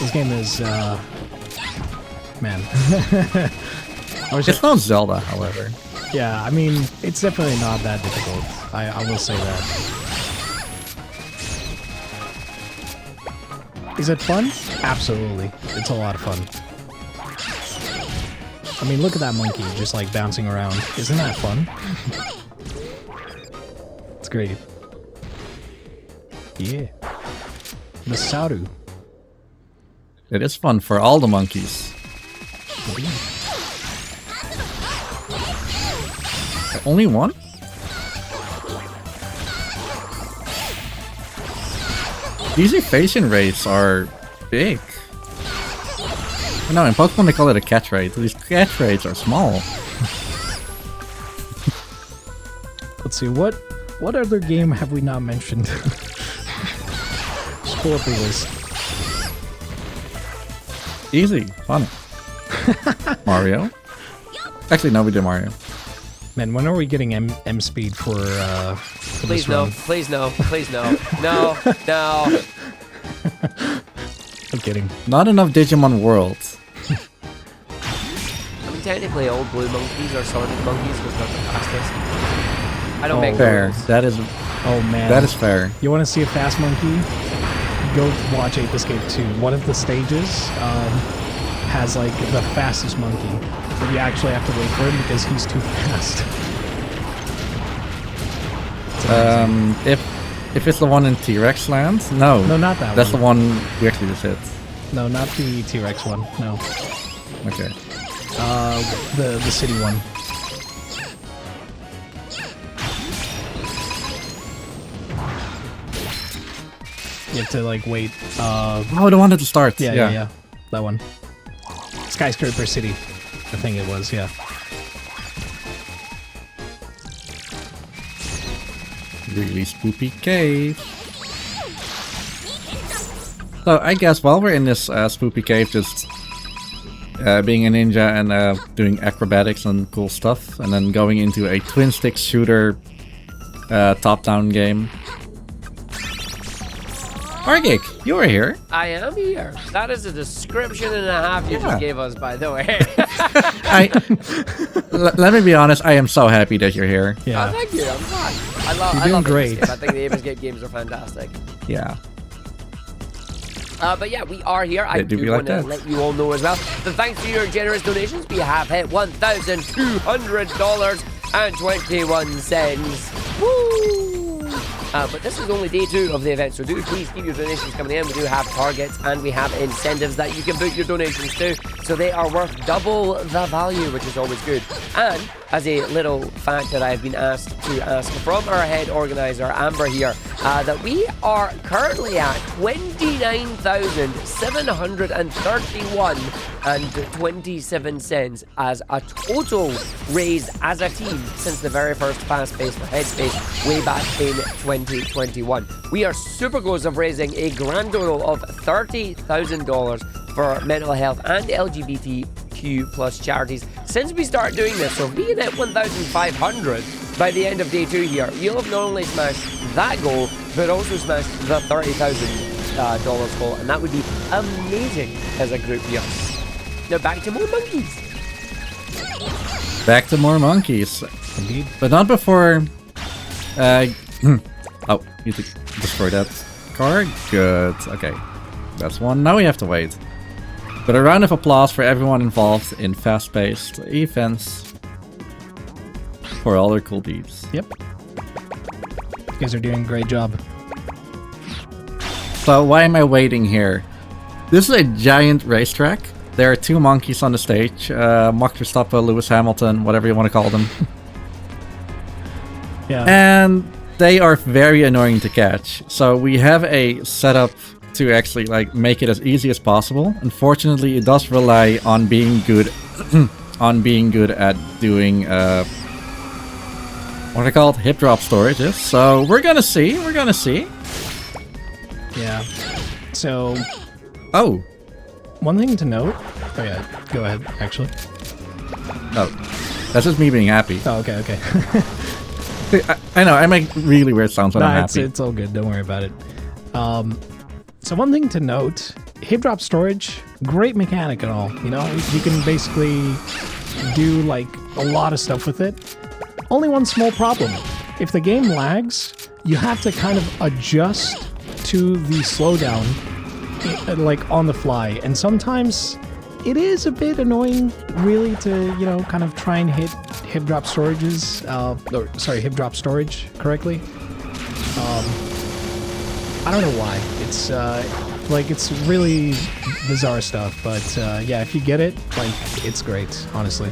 This game is, man. It's not Zelda, however. Yeah, I mean, it's definitely not that difficult. I will say that. Is it fun? Absolutely. It's a lot of fun. I mean, look at that monkey just like bouncing around. Isn't that fun? It's great. Yeah. The Saru. It is fun for all the monkeys. Only one? These evasion rates are big. No, in Pokemon they call it a catch rate. These catch rates are small. Let's see, what other game have we not mentioned? Just pull up the list. Easy. Fun. Mario. Actually, no, we did Mario. Man, when are we getting M speed for Please this no. run? Please no. Please no. No. No. I'm kidding. Not enough Digimon Worlds. I mean, technically, old blue monkeys or Sonic monkeys was not the fastest. I don't make Fair. rules. That is Oh man. that is fair. You want to see a fast monkey? Go watch Ape Escape 2. One of the stages has like the fastest monkey. But you actually have to wait for him because he's too fast. If it's the one in T-Rex Land, no. No, not that That's one. the one we actually just hit. No, not the T-Rex one. No. Okay. The city one. You have to like wait. Oh, the one at the start. Yeah. That one. Skyscraper City. I think it was, yeah. really spoopy cave. So I guess while we're in this spoopy cave, just being a ninja and doing acrobatics and cool stuff, and then going into a twin-stick shooter top-down game. Argik, you are here. I am here. That is a description and a half you just gave us, by the way. Let me be honest, I am so happy that you're here. Yeah. Oh, thank you. I'm glad. I love great. I think the Ape Escape games are fantastic. Yeah. But yeah, we are here. I do want to let you all know as well that thanks to your generous donations, we have hit $1,200.21. Woo! But this is only day 2 of the event, so do please keep your donations coming in. We do have targets and we have incentives that you can put your donations to, so they are worth double the value, which is always good. And as a little fact that I've been asked to ask from our head organizer, Amber here, that we are currently at 29,731.27 cents as a total raised as a team since the very first Fast Pace for Headspace way back in 2021. We are super close of raising a grand total of $30,000 for mental health and LGBTQ plus charities since we started doing this. So if we hit 1,500 by the end of day 2 here, you'll have not only smashed that goal, but also smashed the $30,000 goal, and that would be amazing as a group here. Now back to more monkeys. Back to more monkeys. Indeed. But not before... oh, you need to destroy that card? Good. Okay. That's one. Now we have to wait. But a round of applause for everyone involved in fast-paced events for all their cool deeds. Yep. You guys are doing a great job. So why am I waiting here? This is a giant racetrack. There are 2 monkeys on the stage. Max Verstappen, Lewis Hamilton, whatever you want to call them. Yeah. And they are very annoying to catch. So we have a setup to actually like make it as easy as possible. Unfortunately, it does rely on being good at doing what are called hip drop storages. So we're gonna see. Yeah. So oh, one thing to note. Oh yeah, go ahead. Actually. no, that's just me being happy. Oh, okay. I know I make really weird sounds when I'm happy. It's all good. Don't worry about it. So one thing to note, hip drop storage, great mechanic and all. You know, you can basically do like a lot of stuff with it. Only one small problem. If the game lags, you have to kind of adjust to the slowdown like on the fly. And sometimes it is a bit annoying really to, you know, kind of try and hit hip drop storages, hip drop storage correctly. I don't know why. It's it's really bizarre stuff, but yeah, if you get it, like, it's great, honestly.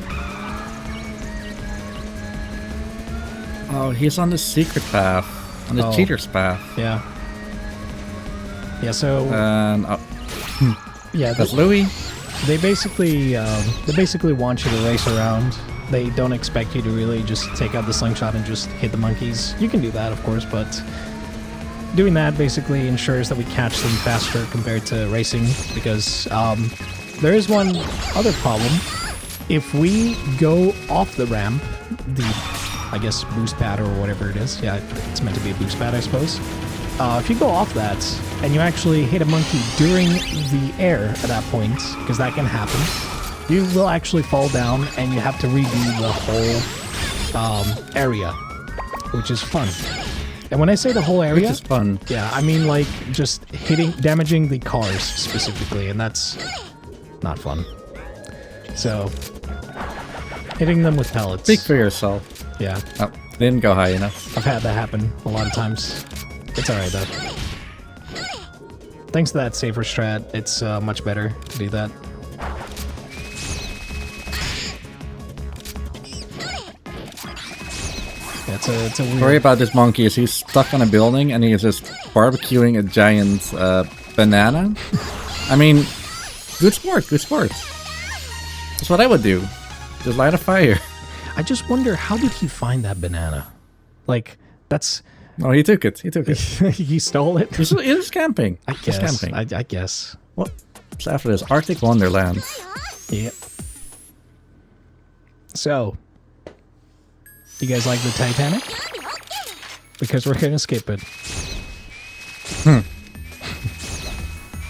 Oh, he's on the secret path, on the cheater's path. Yeah. Yeah. So. Yeah. That's Louis. They basically want you to race around. They don't expect you to really just take out the slingshot and just hit the monkeys. You can do that, of course, but doing that basically ensures that we catch them faster compared to racing, because there is one other problem. If we go off the ramp, the, I guess, boost pad or whatever it is. Yeah, it's meant to be a boost pad, I suppose. If you go off that and you actually hit a monkey during the air at that point, because that can happen, you will actually fall down and you have to redo the whole area, which is fun. And when I say the whole area, which is fun. Yeah, I mean like just damaging the cars specifically, and that's not fun. So, hitting them with pellets. Speak for yourself. Yeah. Oh, didn't go high enough. I've had that happen a lot of times. It's alright though. Thanks to that safer strat, it's much better to do that. Yeah, it's a weird... Worry about this monkey is he's stuck on a building and he is just barbecuing a giant banana. I mean, good sport. That's what I would do. Just light a fire. I just wonder, how did he find that banana? Like, that's Oh, he took it. He took it. He stole it. He's camping. I He's guess. camping. I guess. What's after this? Arctic Wonderland. Yeah. So, you guys like the Titanic? Because we're gonna skip it.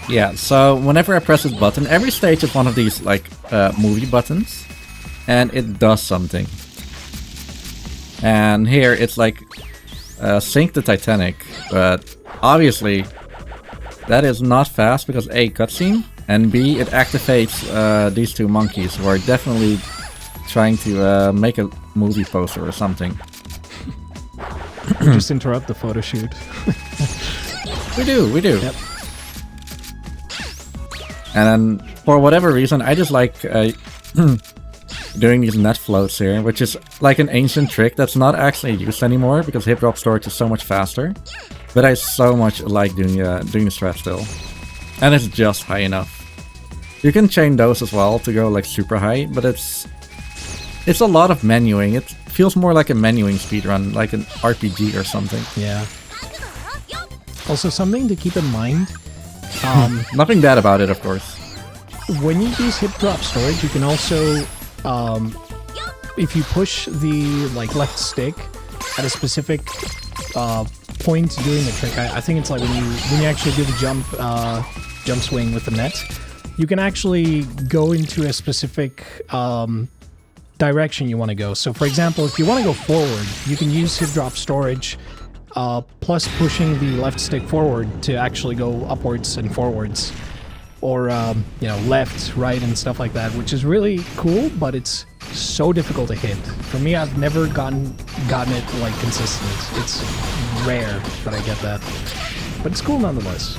Yeah, so whenever I press this button, every stage is one of these, like, movie buttons. And it does something. And here, it's like, sink the Titanic. But, obviously, that is not fast because A, cutscene, and B, it activates these two monkeys who are definitely trying to make a movie poster or something. Just interrupt the photo shoot. We do. Yep. And then, for whatever reason, I just like doing these net floats here, which is like an ancient trick that's not actually used anymore because hip drop storage is so much faster. But I so much like doing the strat still. And it's just high enough. You can chain those as well to go like super high, but it's a lot of menuing. It feels more like a menuing speedrun, like an RPG or something. Yeah. Also, something to keep in mind. Nothing bad about it, of course. When you use hip drop storage, you can also, if you push the left stick at a specific point during the trick, I think it's like when you actually do the jump swing with the net, you can actually go into a specific direction you want to go. So, for example, if you want to go forward, you can use hip drop storage. Plus pushing the left stick forward to actually go upwards and forwards, or left, right, and stuff like that, which is really cool. But it's so difficult to hit. For me, I've never gotten it like consistent. It's rare that I get that, but it's cool nonetheless.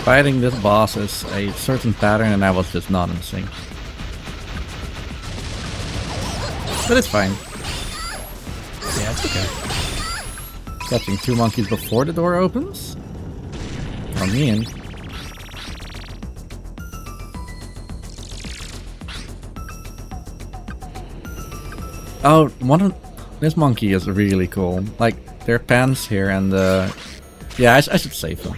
Fighting this boss is a certain pattern, and I was just not in sync. But it's fine. Yeah, it's okay. Catching two monkeys before the door opens? Count me in. Oh, this monkey is really cool. Like, their pants here and yeah, I should save them.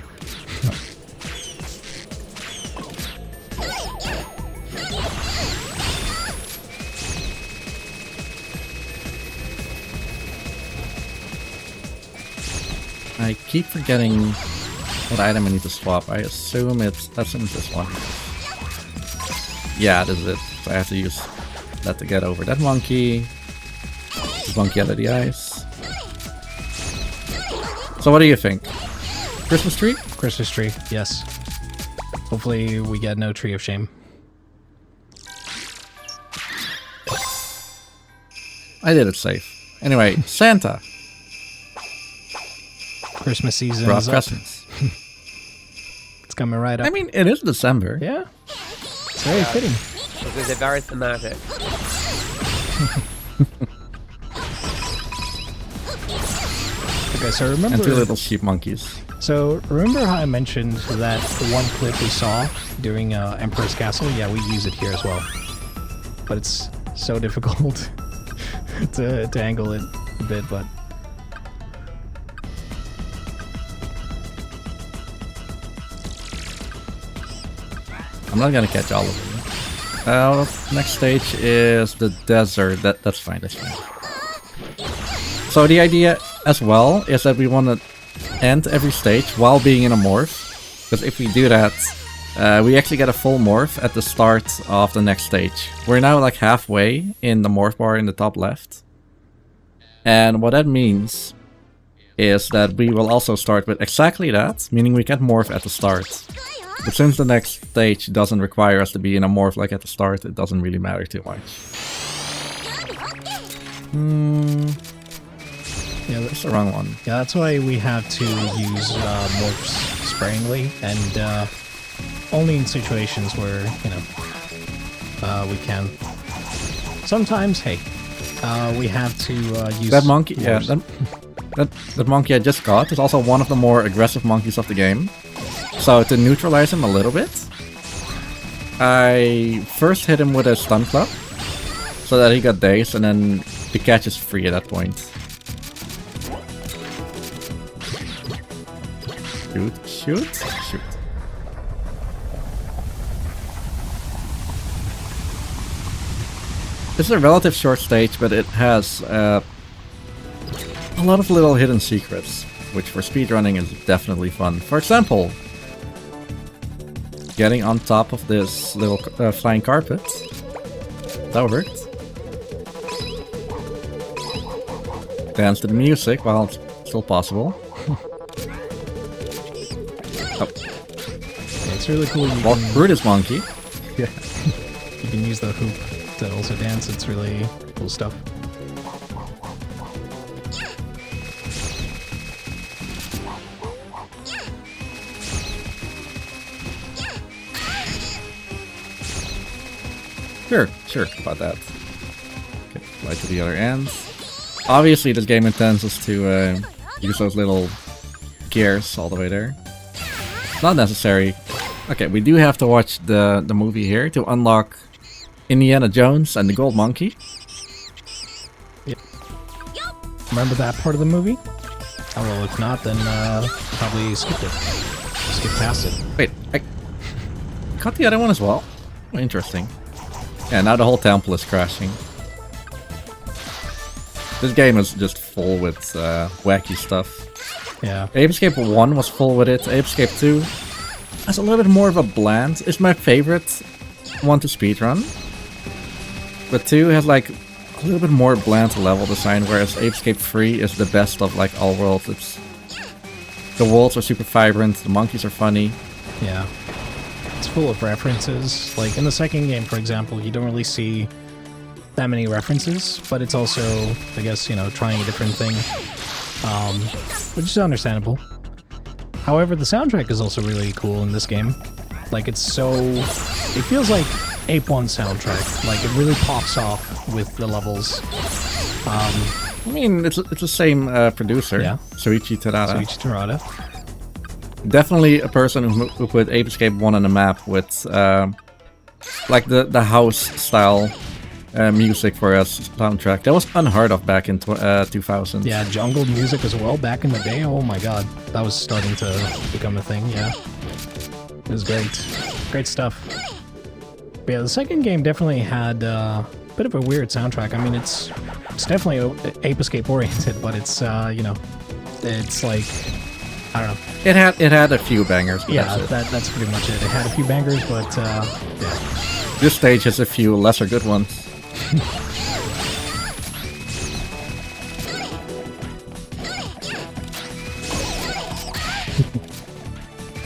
I keep forgetting what item I need to swap. I assume it's this one. Yeah, this is it. So I have to use that to get over that monkey. This monkey out of the ice. So what do you think? Christmas tree? Christmas tree, yes. Hopefully we get no tree of shame. I did it safe. Anyway, Santa. Christmas season Brought is up. presents. It's coming right up. I mean, it is December. Yeah. It's very fitting. Because they're very thematic. Okay, so remember... And two little sheep monkeys. So, remember how I mentioned that one clip we saw during Emperor's Castle? Yeah, we use it here as well. But it's so difficult to angle it a bit, but... I'm not gonna catch all of them. Next stage is the desert. That's fine, that's fine. So the idea as well is that we want to end every stage while being in a morph. Because if we do that, we actually get a full morph at the start of the next stage. We're now like halfway in the morph bar in the top left. And what that means is that we will also start with exactly that, meaning we get morph at the start. But since the next stage doesn't require us to be in a morph like at the start, it doesn't really matter too much. Yeah, that's the wrong one. Yeah, that's why we have to use morphs sparingly, and only in situations where, we can. Sometimes, hey, we have to use that monkey. morphs. Yeah, that monkey I just got is also one of the more aggressive monkeys of the game. So to neutralize him a little bit, I first hit him with a stun club. so that he got dazed, and then the catch is free at that point. Shoot, shoot, shoot. This is a relative short stage, but it has a lot of little hidden secrets, which for speedrunning is definitely fun. For example, getting on top of this little flying carpet. That worked. Dance to the music while it's still possible. Yeah, it's really cool. Walk through this monkey. Yeah. You can use the hoop to also dance. It's really cool stuff. Sure, about that. Okay, fly to the other end. Obviously, this game intends us to use those little gears all the way there. Not necessary. Okay, we do have to watch the movie here to unlock Indiana Jones and the Gold Monkey. Yep. Remember that part of the movie? Oh well, if not, then probably skip it. Skip past it. Wait, I caught the other one as well? Oh, interesting. Yeah, now the whole temple is crashing. This game is just full with wacky stuff. Yeah. Ape Escape 1 was full with it. Ape Escape 2 has a little bit more of a bland. It's my favorite one to speedrun. But 2 has like a little bit more bland level design, whereas Ape Escape 3 is the best of like all worlds. The worlds are super vibrant, the monkeys are funny. Yeah. It's full of references. Like in the second game, for example, you don't really see that many references, but it's also, I guess, you know, trying a different thing, which is understandable. However, the soundtrack is also really cool in this game. Like, it feels like Ape 1 soundtrack. Like, it really pops off with the levels. I mean, it's the same producer, yeah. Soichi Terada. Definitely a person who put Ape Escape 1 on the map with like the house style music for a soundtrack. That was unheard of back in 2000. Yeah, jungle music as well back in the day. Oh my god, that was starting to become a thing. Yeah, it was great stuff. But yeah, the second game definitely had a bit of a weird soundtrack. I mean, it's definitely Ape Escape oriented, but it's you know, it's like, I don't know. It had a few bangers. But Yeah, that's pretty much it. It had a few bangers, but yeah. This stage has a few lesser good ones.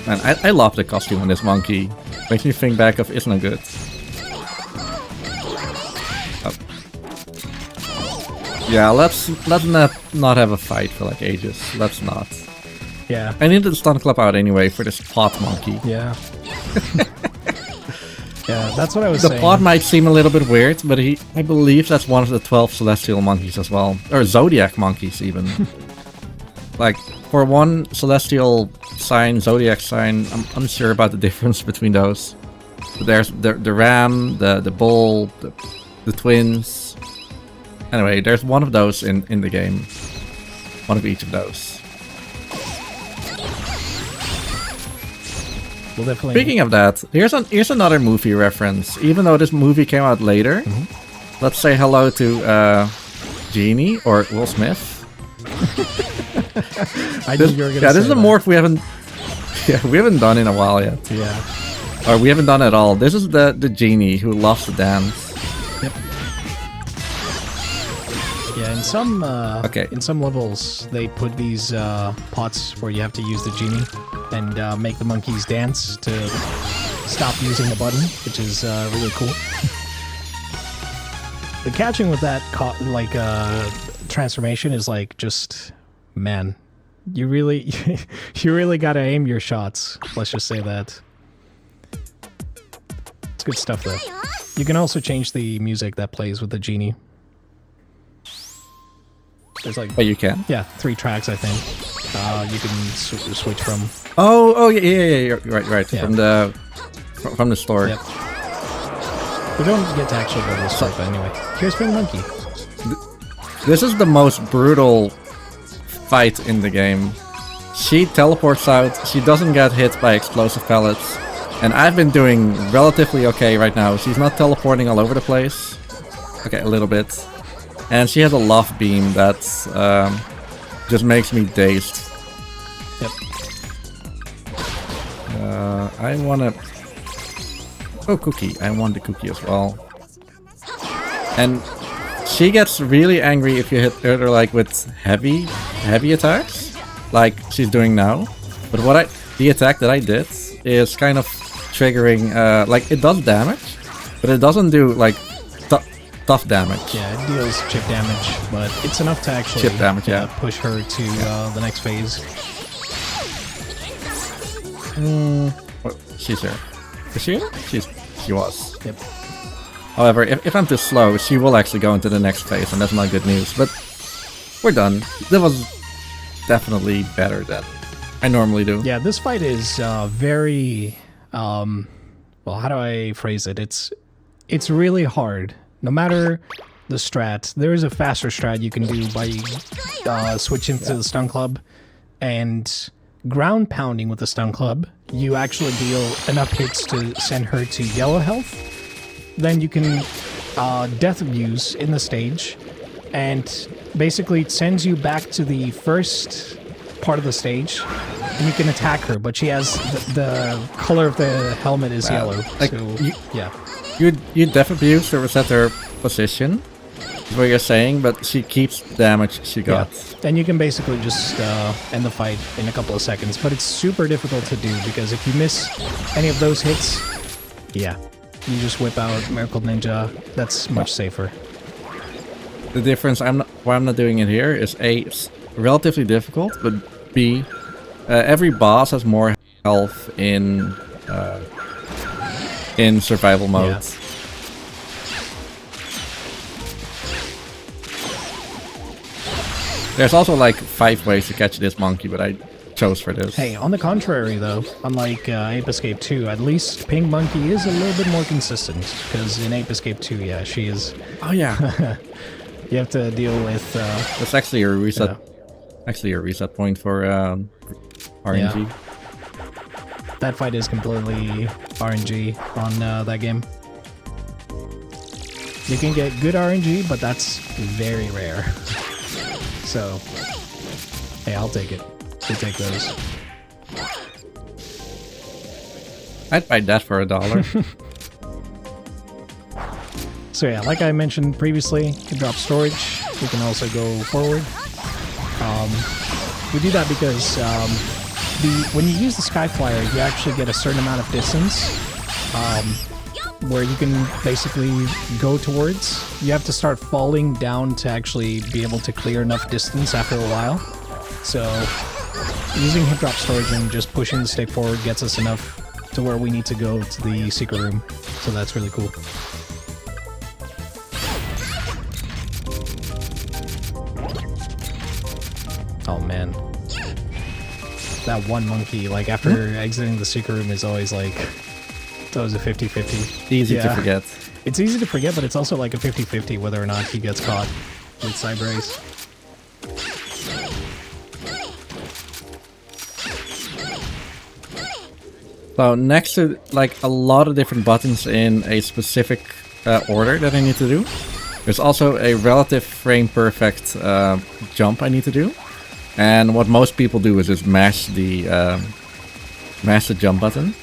Man, I love the costume on this monkey. Makes me think back of Isn't It Good. Yeah, let's not have a fight for like ages. Let's not. Yeah. I needed the Stunt Club out anyway for this pot monkey. Yeah. Yeah, that's what I was saying. saying. The pot might seem a little bit weird, but I believe that's one of the 12 celestial monkeys as well. Or zodiac monkeys even. Like, for one celestial sign, zodiac sign, I'm unsure about the difference between those. But there's the ram, the bull, the twins. Anyway, there's one of those in the game. One of each of those. We'll definitely... Speaking of that, here's another movie reference. Even though this movie came out later, let's say hello to Genie or Will Smith. I knew you were gonna this is a that. morph we haven't done in a while yet. Yeah. Or we haven't done at all. This is the Genie who loves to dance. Yep. Yeah, in some levels they put these pots where you have to use the Genie and make the monkeys dance to stop using the button, which is really cool. The catching with that transformation is like just, man, you really gotta aim your shots. Let's just say that. It's good stuff though. You can also change the music that plays with the Genie. There's like... Oh, you can? Yeah, 3 tracks, I think. You can switch from... Oh, yeah, right. Yeah. From the store. Yep. We don't get to actually go this way, but anyway. Here's Pink Monkey. This is the most brutal fight in the game. She teleports out, she doesn't get hit by explosive pellets, and I've been doing relatively okay right now. She's not teleporting all over the place. Okay, a little bit. And she has a love beam that just makes me dazed. Yep. I wanna... Oh, cookie. I want the cookie as well. And she gets really angry if you hit her like with heavy attacks, like she's doing now. But the attack that I did is kind of triggering, like it does damage, but it doesn't do like tough damage. Yeah, it deals chip damage, but it's enough to actually chip damage, push her to the next phase. Well, she's here. Is she here? She was. Yep. However, if I'm too slow, she will actually go into the next phase, and that's not good news. But we're done. That was definitely better than I normally do. Yeah, this fight is very... well, how do I phrase it? It's really hard. No matter the strat, there is a faster strat you can do by switching to the stun club and ground pounding with the stun club. You actually deal enough hits to send her to yellow health. Then you can death abuse in the stage, and basically it sends you back to the first part of the stage, and you can attack her. But she has the color of the helmet is yellow. Like, so yeah. You death abuse to reset her position, is what you're saying, but she keeps the damage she got. Yeah. Then you can basically just end the fight in a couple of seconds, but it's super difficult to do because if you miss any of those hits, yeah, you just whip out Miracle Ninja. That's much safer. The difference, why I'm not doing it here is A, it's relatively difficult, but B, every boss has more health in survival mode. Yeah. There's also like 5 ways to catch this monkey, but I chose for this. Hey, on the contrary though, unlike Ape Escape 2, at least Pink Monkey is a little bit more consistent, because in Ape Escape 2, yeah, she is... Oh yeah. You have to deal with... That's actually a reset. Yeah. Actually, a reset point for RNG. Yeah. That fight is completely RNG on that game. You can get good RNG, but that's very rare. So, hey, I'll take it. We'll take those. I'd buy that for $1. So yeah, like I mentioned previously, you can drop storage. You can also go forward. We do that because when you use the Skyflyer, you actually get a certain amount of distance where you can basically go towards. You have to start falling down to actually be able to clear enough distance after a while. So using hip drop storage and just pushing the stick forward gets us enough to where we need to go to the secret room. So that's really cool. Oh man. That one monkey, like after exiting the secret room, is always like, it's always a 50-50. Easy to forget. It's easy to forget, but it's also like a 50-50 whether or not he gets caught with Cybrace. So next to like a lot of different buttons in a specific order that I need to do, there's also a relative frame perfect jump I need to do. And what most people do is just mash the jump button.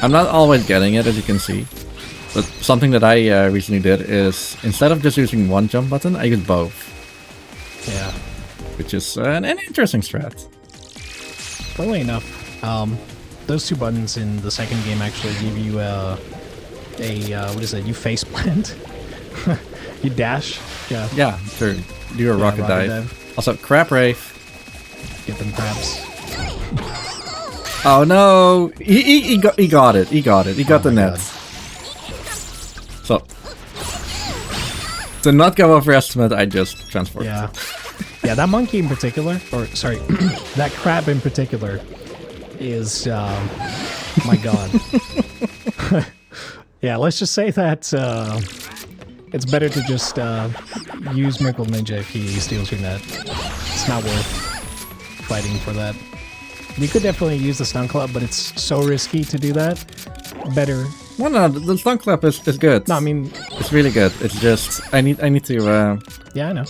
I'm not always getting it, as you can see. But something that I recently did is, instead of just using one jump button, I use both. Yeah. Which is an interesting strat. Funnily enough, those two buttons in the second game actually give you what is it? You face plant? You dash? Yeah. Yeah, sure. Do a rocket dive. Also, crab rave. Get them crabs. Oh no! He got it. He got it. He got the net. So, to not go overestimate, I just transported. Yeah. Yeah, that monkey in particular, or sorry, that crab in particular is, my god. Yeah, let's just say that it's better to just use Miracle Ninja if he steals your net. It's not worth fighting for that. You could definitely use the Stun Club, but it's so risky to do that. Better. Well, no, the Stun Club is good. No, I mean... It's really good. It's just... I need to... Yeah, I know.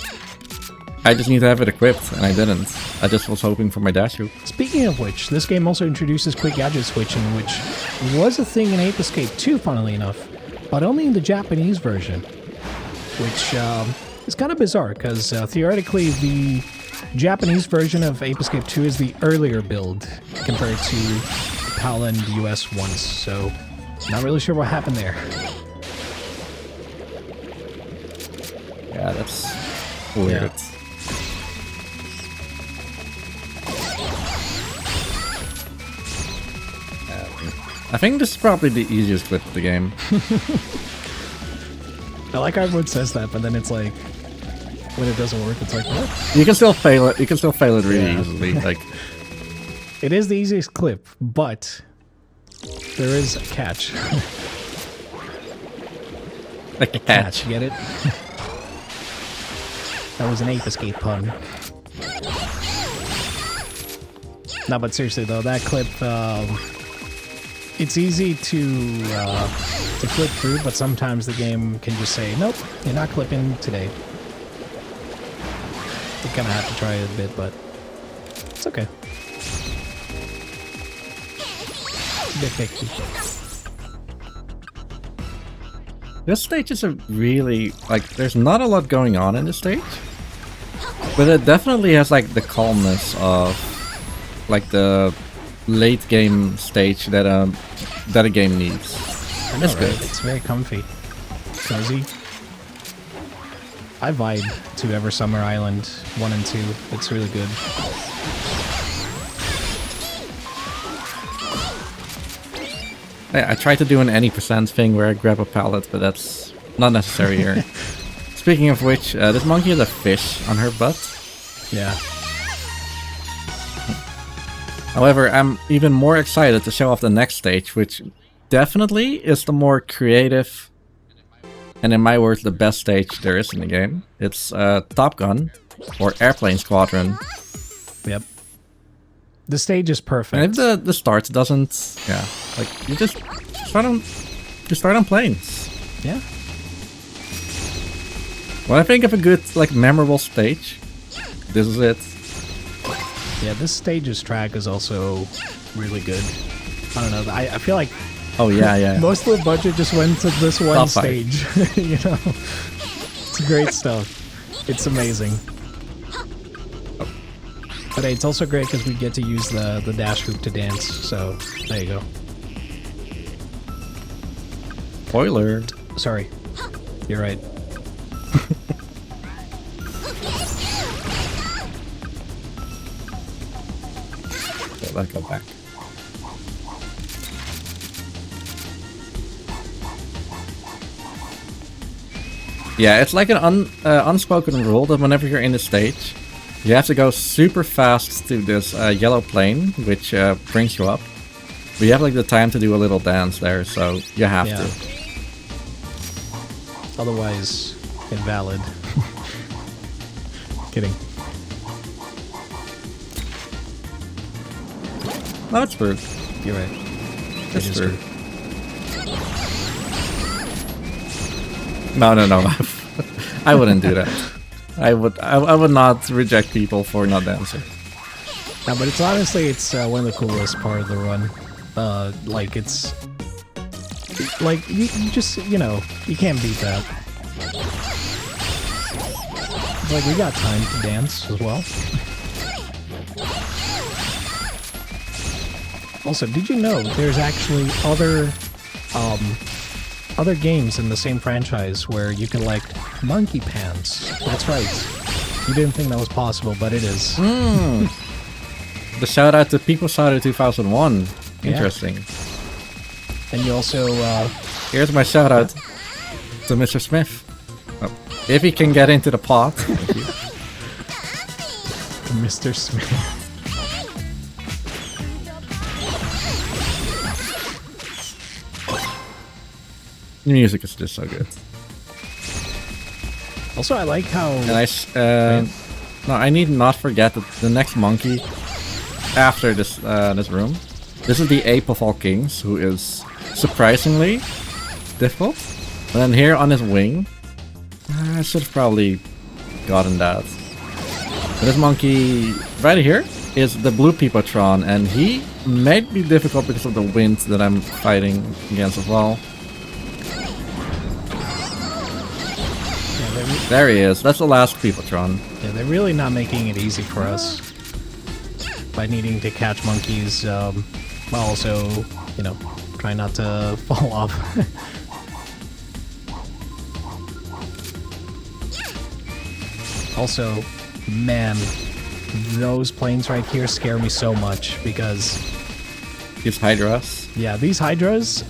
I just need to have it equipped, and I didn't. I just was hoping for my dash hook. Speaking of which, this game also introduces quick gadget switching, which was a thing in Ape Escape 2, funnily enough, but only in the Japanese version, which is kind of bizarre, because theoretically the Japanese version of Ape Escape 2 is the earlier build compared to PAL and US ones, so not really sure what happened there. Yeah, that's weird. Yeah. I think this is probably the easiest clip of the game. I like how everyone says that, but then it's like, when it doesn't work, it's like, what? You can still fail it. You can still fail it really easily. Like, it is the easiest clip, but there is a catch. like a catch. Get it? That was an Ape Escape pun. No, but seriously though, that clip, it's easy to clip through, but sometimes the game can just say, nope, you're not clipping today. You kind of have to try it a bit, but it's okay. This stage is a really, like, there's not a lot going on in this stage, but it definitely has, like, the calmness of, like, the late game stage that a game needs. And it's good. It's very comfy. Cozy. I vibe to Ever Summer Island 1 and 2. It's really good. I tried to do an any percent thing where I grab a pallet, but that's not necessary here. Speaking of which, this monkey has a fish on her butt. Yeah. However, I'm even more excited to show off the next stage, which definitely is the more creative, and in my words, the best stage there is in the game. It's Top Gun, or Airplane Squadron. Yep. The stage is perfect. And if the start doesn't, yeah, like you just start on planes. Yeah. When I think of a good, like, memorable stage, this is it. Yeah, this stage's track is also really good. I don't know. I feel like oh yeah. most of the budget just went to this one Top stage. You know, it's great stuff. It's amazing. But hey, it's also great because we get to use the dash hoop to dance. So there you go. Spoiler. Sorry, you're right. Let's go back. Yeah, it's like an unspoken rule that whenever you're in the stage, you have to go super fast to this yellow plane, which brings you up. But you have, like, the time to do a little dance there, so you have to. Otherwise, invalid. Kidding. No, it's true. You're right. It's It is true. No. I wouldn't do that. I would not reject people for not dancing. No, but it's honestly, one of the coolest part of the run. Like, it's... Like, you just, you know, you can't beat that. It's like, we got time to dance as well. Also, did you know there's actually other games in the same franchise where you can, like, monkey pants? That's right. You didn't think that was possible, but it is. The shout out to People Saturday 2001. Interesting. And you also here's my shout out to Mr. Smith. Oh, if he can get into the pot. Thank you. Mr. Smith. The music is just so good. Also, I like how... And no, I need not forget that the next monkey after this this room, this is the Ape of all kings, who is surprisingly difficult. And then here on his wing, I should have probably gotten that. But this monkey right here is the blue Peepatron, and he might be difficult because of the wind that I'm fighting against as well. There he is. That's the last Peepatron. Yeah, they're really not making it easy for us by needing to catch monkeys, while also, you know, try not to fall off. Also, man, those planes right here scare me so much because... These Hydras? Yeah, these Hydras,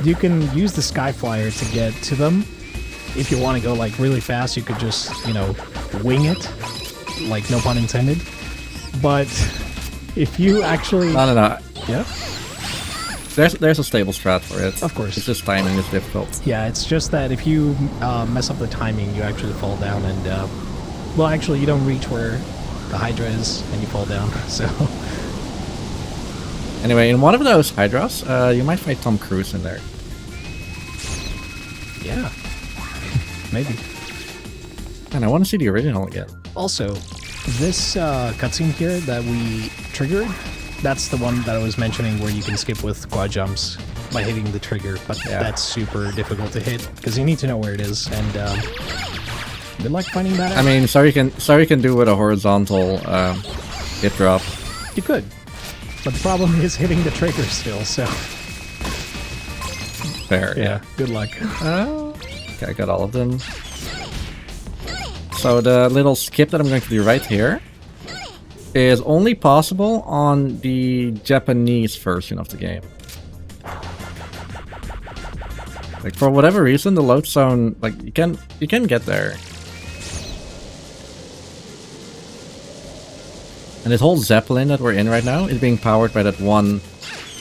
you can use the Skyflyer to get to them. If you want to go, like, really fast, you could just, you know, wing it. Like, no pun intended. But if you actually... No. Yeah? There's a stable strat for it. Of course. It's just timing is difficult. Yeah, it's just that if you mess up the timing, you actually fall down and... well, actually, you don't reach where the Hydra is, and you fall down, so... Anyway, in one of those Hydras, you might find Tom Cruise in there. Yeah. Maybe. And I want to see the original again. Also, this cutscene here that we triggered, that's the one that I was mentioning where you can skip with quad jumps by hitting the trigger, but yeah, that's super difficult to hit, because you need to know where it is, and good luck finding that out. I mean, sorry you can do with a horizontal hit drop. You could. But the problem is hitting the trigger still, so... Fair, yeah. Good luck. Okay, I got all of them. So the little skip that I'm going to do right here is only possible on the Japanese version of the game. Like, for whatever reason, the load zone, like, you can get there. And this whole Zeppelin that we're in right now is being powered by that one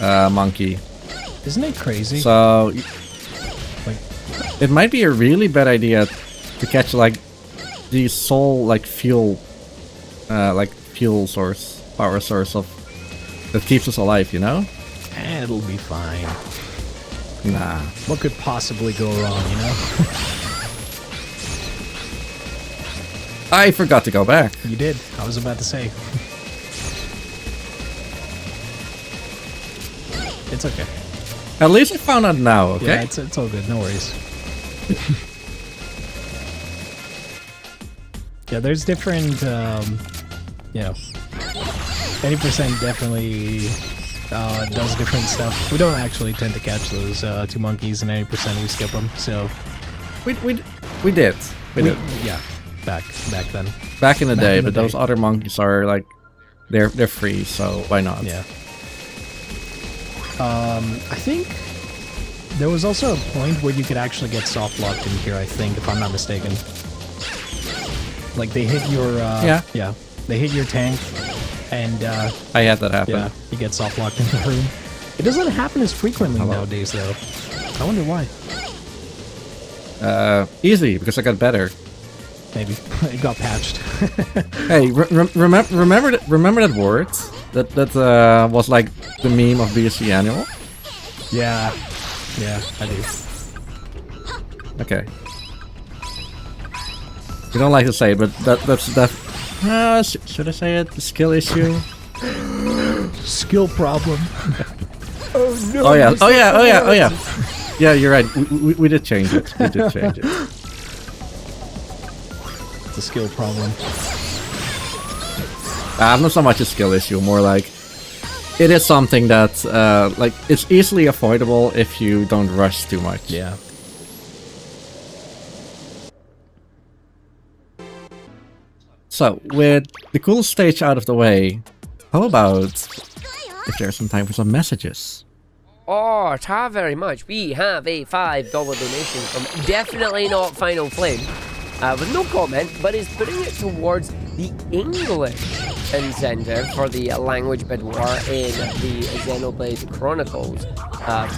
monkey. Isn't it crazy? So, like, it might be a really bad idea to catch, like, the sole, like, fuel source, power source that keeps us alive, you know? It'll be fine. Nah. What could possibly go wrong, you know? I forgot to go back. You did. I was about to say. It's okay. At least I found out now, okay? Yeah, it's all good. No worries. Yeah, there's different, you know, 80% definitely does different stuff. We don't actually tend to catch those two monkeys, and 80% we skip them, so... We did. We did. Yeah, back then. Back in the day, but those other monkeys are, like, they're free, so why not? Yeah. I think there was also a point where you could actually get soft locked in here, I think, if I'm not mistaken. Like, they hit your, yeah, they hit your tank, and, I had that happen. Yeah, you get soft locked in the room. It doesn't happen as frequently nowadays, though. I wonder why. Easy, because I got better. Maybe. It got patched. Hey, remember that word? That was like the meme of BSC Annual? Yeah, I do. Okay. You don't like to say it, but that's should I say it? The skill issue? Skill problem. Oh no! Oh yeah! Yeah, you're right. We did change it. We did change it. It's a skill problem. Not so much a skill issue, more like it is something that like it's easily avoidable if you don't rush too much. Yeah. So, with the cool stage out of the way, how about if there's some time for some messages? Oh, ta very much. We have a $5 donation from Definitely Not Final Flame with no comment, but is putting it towards the English incentive for the language bid war in the Xenoblade Chronicles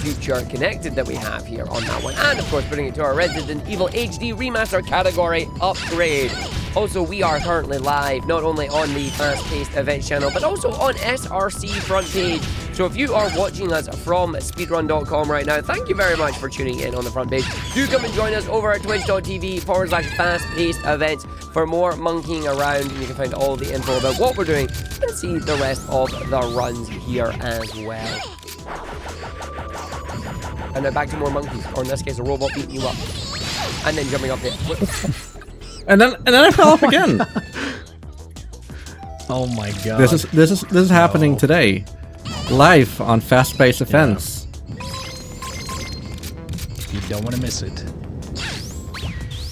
Future Connected that we have here on that one. And of course, putting it to our Resident Evil HD Remaster category upgrade. Also, we are currently live not only on the Fast-Paced Events channel, but also on SRC front page. So if you are watching us from speedrun.com right now, thank you very much for tuning in on the front page. Do come and join us over at twitch.tv/fast-paced events for more monkeying around. And you can find all the info about what we're doing and see the rest of the runs here as well. And now back to more monkeys, or in this case, a robot beating you up. And then jumping up here. And then I fell off again. Oh my god. This is happening today. Live on Fast-Paced Events. You don't want to miss it.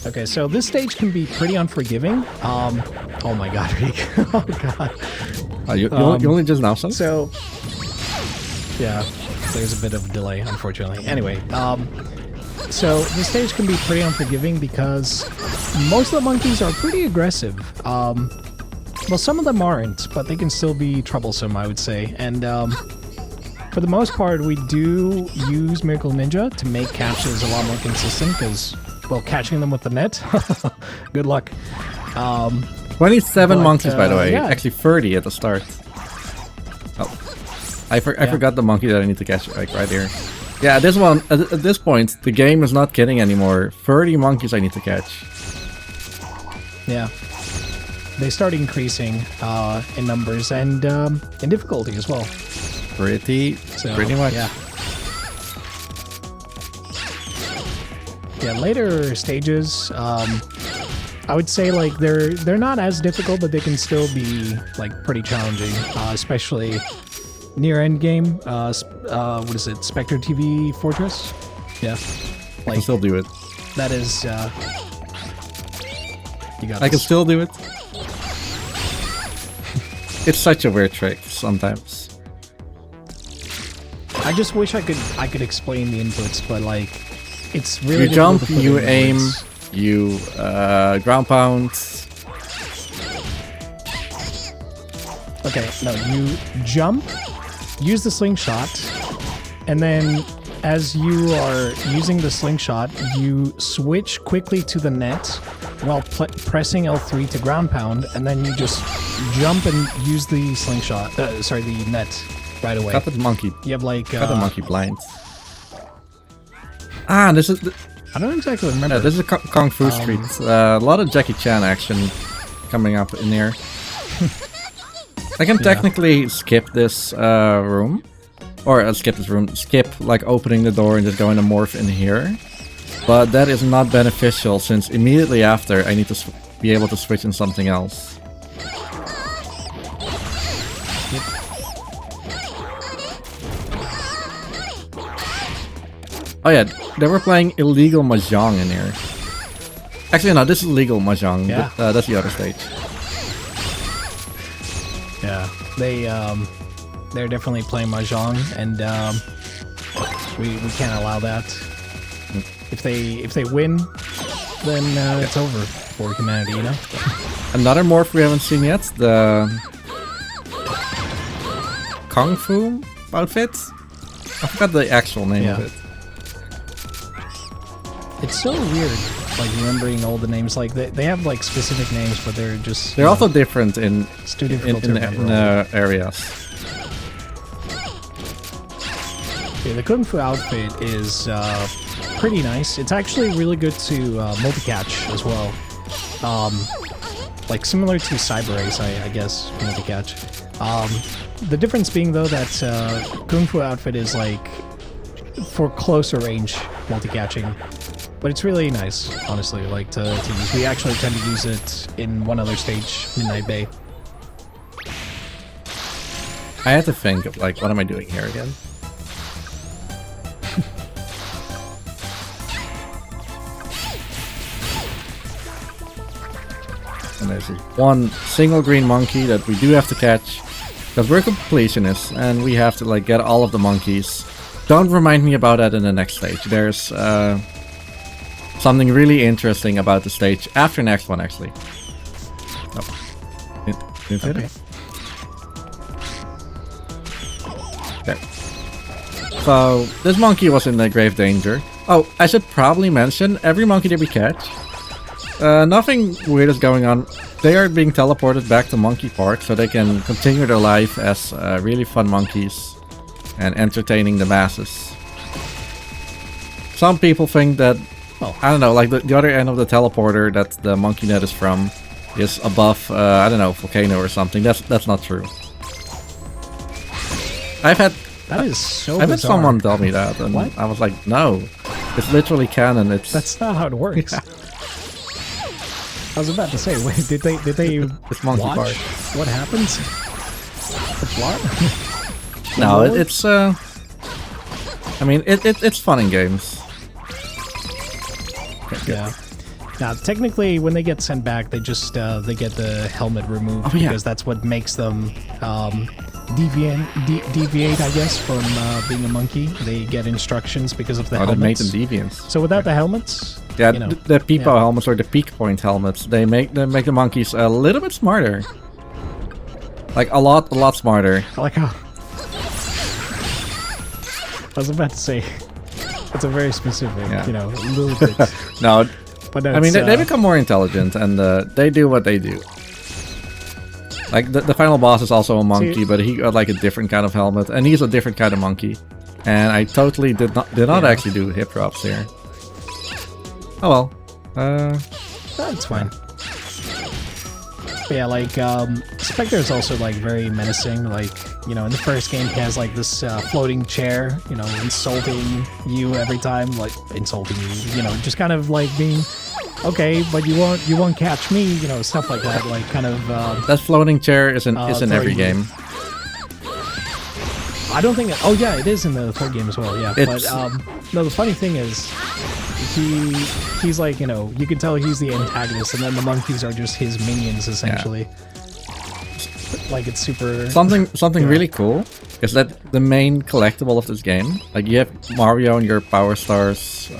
Okay, so this stage can be pretty unforgiving. Oh my god, Riek. Oh god. You only just now saw? So, yeah, there's a bit of a delay, unfortunately. Anyway, so this stage can be pretty unforgiving because most of the monkeys are pretty aggressive. Well, some of them aren't, but they can still be troublesome, I would say. And for the most part, we do use Miracle Ninja to make catches a lot more consistent because, well, catching them with the net, good luck. 27 monkeys, by the way. yeah. Actually, 30 at the start. Oh, I forgot the monkey that I need to catch like right here. Yeah, this one, at this point, the game is not kidding anymore. 30 monkeys I need to catch. Yeah. They start increasing in numbers and in difficulty as well. Pretty much. Yeah. Yeah, later stages, I would say like they're not as difficult, but they can still be like pretty challenging, especially near end game. What is it? Spectre TV Fortress? Yeah. I can still do it. That is. You got. I can still do it. It's such a weird trick sometimes. I just wish I could explain the inputs, but like it's really You difficult jump, to put you in aim, words. you ground pound. Okay, no, you jump, use the slingshot, and then as you are using the slingshot, you switch quickly to the net while pressing L3 to ground pound, and then you just jump and use the slingshot, the net right away. Got the monkey. You have like... Got the monkey blind. Ah, this is... I don't exactly remember. Yeah, this is Kung Fu Street. A lot of Jackie Chan action coming up in here. I can technically skip this room. Or skip this room. Skip like opening the door and just going to morph in here. But that is not beneficial since immediately after I need to be able to switch in something else. Oh yeah, they were playing illegal mahjong in here. Actually no, this is legal mahjong. Yeah. That's the other stage. Yeah, they're definitely playing mahjong, and we can't allow that. If they win, then it's over for humanity, you know. Another morph we haven't seen yet, the Kung Fu outfit. I forgot the actual name of it. It's so weird, like remembering all the names. Like they have like specific names, but they're just they're also different in it's too difficult to in remember. the areas. Yeah, the Kung Fu outfit is pretty nice. It's actually really good to multi-catch as well. Like similar to Cyber Ace, I guess, multi-catch. The difference being though that Kung Fu outfit is like for closer range multi-catching. But it's really nice, honestly, like to use. We actually tend to use it in one other stage, Midnight Bay. I had to think of like, what am I doing here again? And there's this one single green monkey that we do have to catch because we're completionists and we have to like get all of the monkeys. Don't remind me about that in the next stage. There's something really interesting about the stage after next one, actually. Oh. Didn't hit Okay. it? Okay. So, this monkey was in grave danger. Oh, I should probably mention, every monkey that we catch, nothing weird is going on. They are being teleported back to Monkey Park so they can continue their life as really fun monkeys and entertaining the masses. Some people think that, I don't know, like the other end of the teleporter that the monkey net is from is above, I don't know, volcano or something. That's not true. I've had someone tell me that, and What? I was like, no, it's literally canon. That's not how it works. I was about to say, wait, did they It's Monkey watch Park. what happens? The plot? No, it's I mean, it's fun in games. Yeah. Now, technically, when they get sent back, they just they get the helmet removed because that's what makes them deviate, I guess, from being a monkey. They get instructions because of the That made helmets. them deviants. So without the helmets, Yeah, you know, the Peepo helmets or the peak point helmets, they make the monkeys a little bit smarter. Like a lot smarter. I like how I was about to say it's a very specific, you know, a little bit. No, But I mean they become more intelligent and they do what they do. Like the final boss is also a monkey, but he got like a different kind of helmet, and he's a different kind of monkey. And I totally did not actually do hip drops here. Oh well. That's fine. But yeah, like Spectre is also like very menacing. Like, you know, in the first game he has like this floating chair, you know, insulting you every time, like insulting you know, just kind of like being okay, but you won't catch me, you know, stuff like that, like kind of that floating chair is in every game. I don't think oh yeah, it is in the third game as well, yeah. It's, but no, the funny thing is he's like, you know, you can tell he's the antagonist, and then the monkeys are just his minions essentially. Like it's super something really cool is that the main collectible of this game, like you have Mario and your power stars,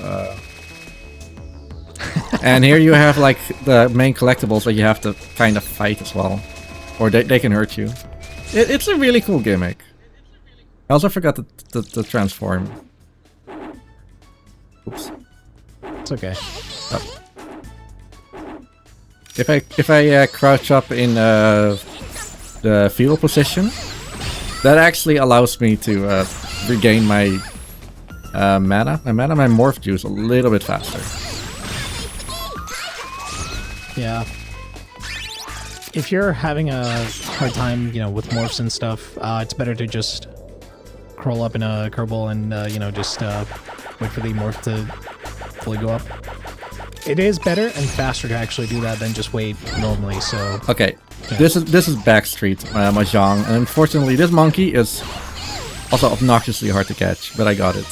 and here you have like the main collectibles that you have to kind of fight as well, or they can hurt you. It's a really cool gimmick. I also forgot to transform. Oops. It's okay. Oh. If I crouch up in the fetal position, that actually allows me to regain my mana, my morph juice a little bit faster. Yeah. If you're having a hard time, you know, with morphs and stuff, it's better to just curl up in a kerbal and, you know, just wait for the morph to fully go up. It is better and faster to actually do that than just wait normally, so... Okay, this is Backstreet, Mahjong, and unfortunately this monkey is also obnoxiously hard to catch, but I got it.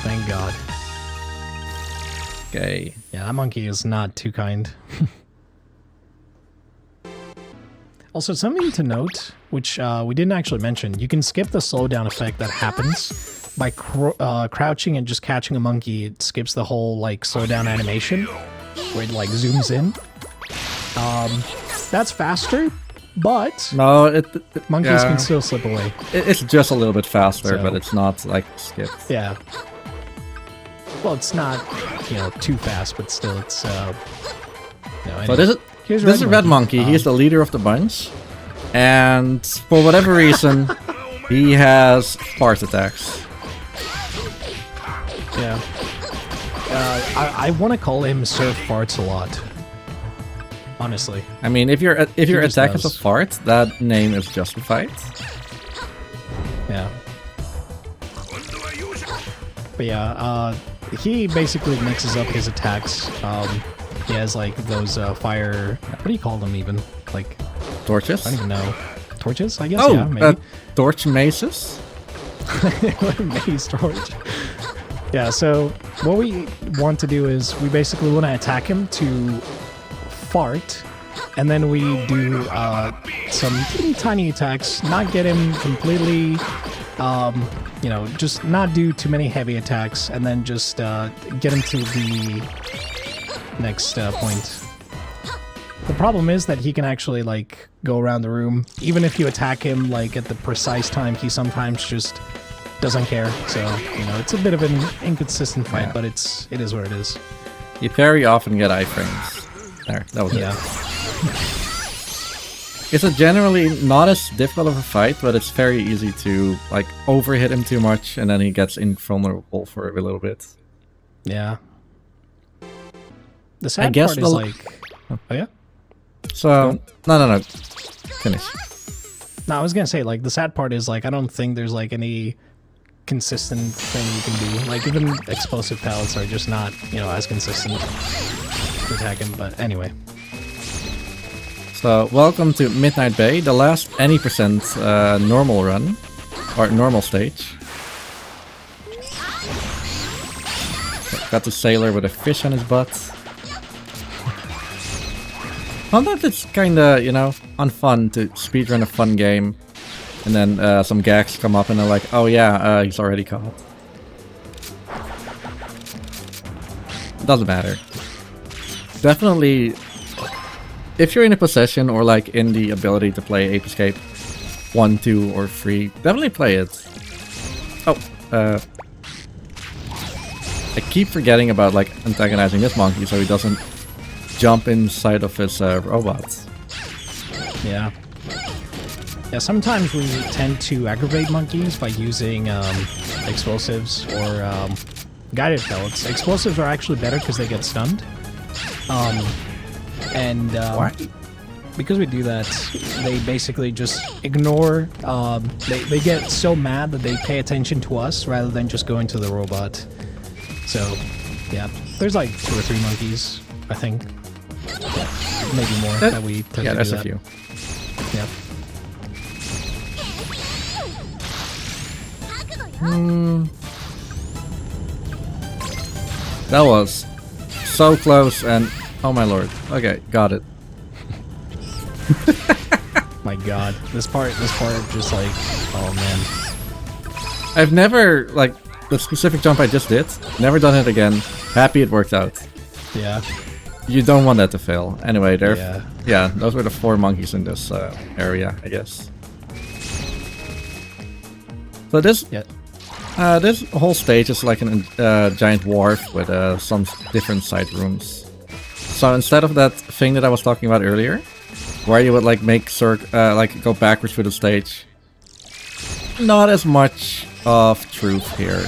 Thank God. Okay. Yeah, that monkey is not too kind. Also, something to note, which we didn't actually mention, you can skip the slowdown effect that happens by crouching and just catching a monkey. It skips the whole like slowdown animation where it like zooms in. That's faster, but no, monkeys can still slip away. It's just a little bit faster, So- but it's not like skipped. Yeah. Well, it's not, you know, too fast, but still, it's. No, So anyway. this is Red Monkey. He's the leader of the bunch, and for whatever reason, he has fart attacks. Yeah. I want to call him Surf Farts a lot. Honestly. I mean, if your just attack is a does. fart, that name is justified. Yeah. But yeah, he basically mixes up his attacks. He has like those fire. What do you call them even? Like, Torches. I don't even know. Torches? I guess. Oh, Yeah, maybe. torch maces. Maze torch. Yeah, so what we want to do is we basically want to attack him to fart, and then we do some little tiny attacks, not get him completely, you know, just not do too many heavy attacks, and then just get him to the next point. The problem is that he can actually like go around the room. Even if you attack him like at the precise time, he sometimes just doesn't care. So, you know, it's a bit of an inconsistent fight, Yeah. but it is what it is. You very often get iframes. There, that was Yeah. it. It's a generally not as difficult of a fight, but it's very easy to like overhit him too much, and then he gets invulnerable for a little bit. Yeah. The sad guess part is the- like... Oh, yeah? So, no. Finish. No, I was gonna say, like, the sad part is, like, I don't think there's, like, any consistent thing you can do. Like, even explosive pellets are just not, you know, as consistent to attack him, but anyway. So, welcome to Midnight Bay, the last any percent normal run, or normal stage. Got the sailor with a fish on his butt. Sometimes it's kinda, you know, unfun to speedrun a fun game, and then some gags come up and they're like, oh yeah, he's already caught. Doesn't matter. Definitely, if you're in a possession or like in the ability to play Ape Escape 1, 2, or 3, definitely play it. Oh, I keep forgetting about like antagonizing this monkey so he doesn't jump inside of his robots. Yeah. Yeah, sometimes we tend to aggravate monkeys by using explosives or guided pellets. Explosives are actually better because they get stunned. Why? Because we do that, they basically just ignore... they get so mad that they pay attention to us rather than just going to the robot. So, yeah. There's like 2 or 3 monkeys, I think. Yeah, maybe more that we tend Yeah, to there's do a that. few. Yeah. That was so close and oh my lord. Okay, got it. My god. This part just like, oh man. I've never, like, the specific jump I just did, never done it again. Happy it worked out. Yeah. You don't want that to fail. Anyway, Yeah. yeah, those were the 4 monkeys in this area, I guess. So this Yeah. this whole stage is like a giant wharf with some different side rooms. So instead of that thing that I was talking about earlier, where you would like make like go backwards through the stage, not as much of truth here.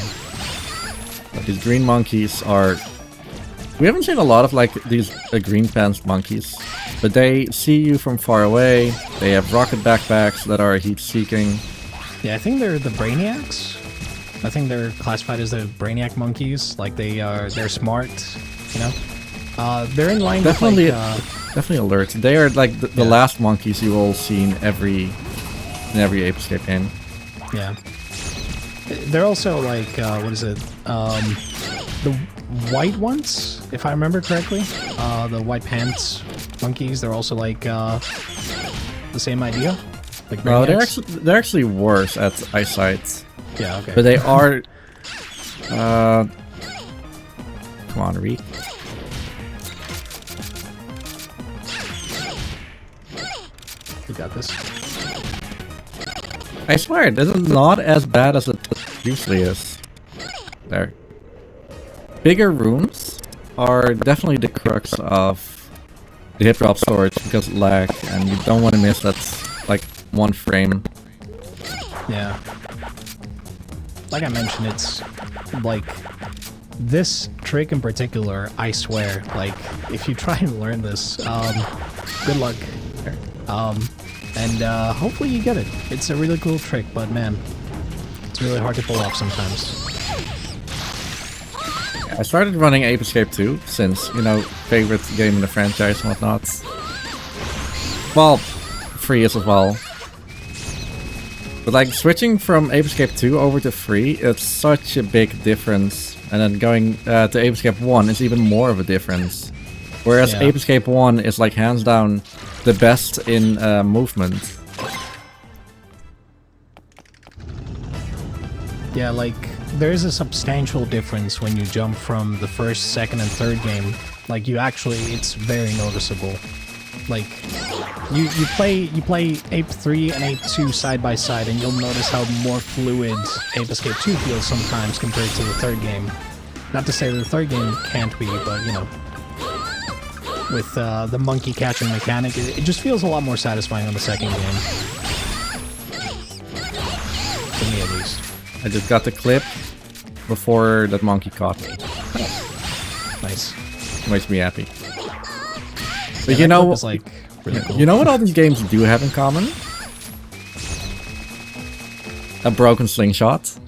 But these green monkeys are... We haven't seen a lot of like these green pants monkeys, but they see you from far away. They have rocket backpacks that are heat-seeking. Yeah, I think they're the Brainiacs. I think they're classified as the Brainiac monkeys. Like they're smart, you know. They're in line Definitely, with like, definitely alert. They are like the Yeah. last monkeys you will see in every Ape Escape game. yeah. They're also like what is it? The white ones, if I remember correctly. The white pants monkeys. They're also like the same idea. Like No, Brainiacs. they're actually worse at eyesight, Yeah. Okay. but they are. Come on, Reek. You got this. I swear, this is not as bad as it usually is. There. Bigger rooms are definitely the crux of the hip drop storage because of lag, and you don't want to miss that like 1 frame. Yeah. Like I mentioned, it's like this trick in particular, I swear, like if you try and learn this, good luck. And hopefully you get it. It's a really cool trick, but man, it's really hard to pull off sometimes. I started running Ape Escape 2 since, you know, favorite game in the franchise and whatnot. Well, free as well. But like switching from Ape Escape 2 over to free, it's such a big difference. And then going to Ape Escape 1 is even more of a difference. Whereas Yeah. Ape Escape 1 is like hands down the best in movement. Yeah, like there is a substantial difference when you jump from the first, second, and third game. Like you actually, it's very noticeable. Like, you play Ape 3 and Ape 2 side by side, and you'll notice how more fluid Ape Escape 2 feels sometimes compared to the third game. Not to say that the third game can't be, but you know, with the monkey catching mechanic, it just feels a lot more satisfying on the second game. To me, at least. I just got the clip before that monkey caught me. Nice. Makes me happy. But Yeah, you know, is, like, really cool. you know what all these games do have in common? A broken slingshot.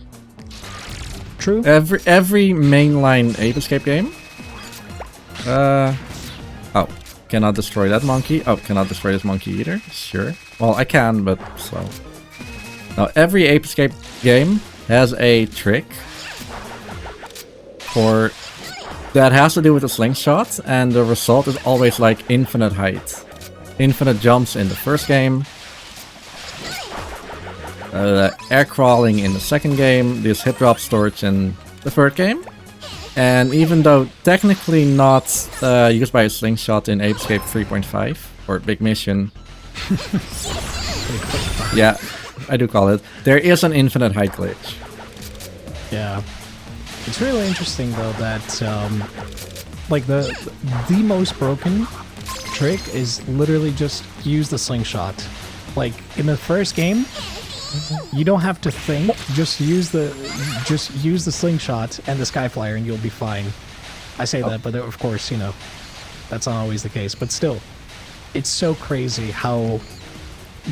True. Every mainline Ape Escape game. Oh, cannot destroy that monkey. Oh, cannot destroy this monkey either. Sure. Well, I can, but slow. Now, every Ape Escape game has a trick for that has to do with the slingshot, and the result is always like infinite height, infinite jumps in the first game, air crawling in the second game, this hip drop storage in the third game. And even though technically not used by a slingshot in Ape Escape 3.5 or Big Mission, yeah, I do call it, there is an infinite height glitch. Yeah. It's really interesting though that like the most broken trick is literally just use the slingshot. Like in the first game, you don't have to think, just use the slingshot and the Skyflyer and you'll be fine. I say that, but of course, you know, that's not always the case. But still, it's so crazy how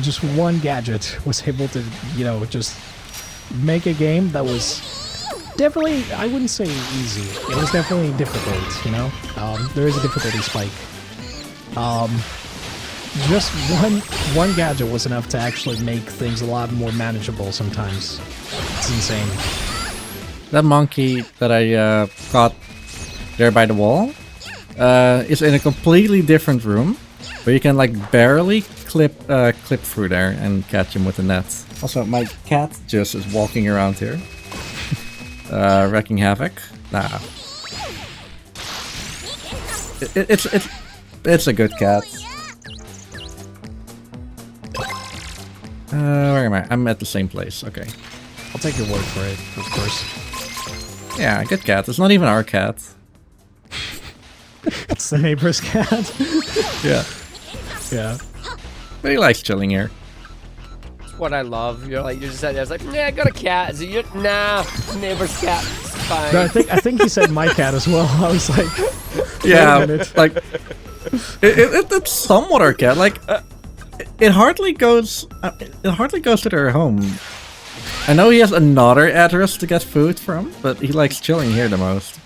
just one gadget was able to, you know, just make a game that was definitely, I wouldn't say easy. It was definitely difficult, you know? There is a difficulty spike. Just one gadget was enough to actually make things a lot more manageable sometimes. It's insane. That monkey that I caught there by the wall is in a completely different room, where you can like barely clip through there and catch him with the net. Also, my cat just is walking around here. Wrecking havoc. Nah. It's a good cat. Where am I? I'm at the same place. Okay. I'll take your word for it, of course. Yeah, good cat. It's not even our cat. It's the neighbor's cat. Yeah. Yeah. But he likes chilling here. That's what I love. You're like, you just said, I was like, nah, I got a cat. So you're, nah, neighbor's cat. It's fine. No, I think he said my cat as well. I was like, Yeah, wait a minute. like it's somewhat our cat. Like it hardly goes. It hardly goes to their home. I know he has another address to get food from, but he likes chilling here the most.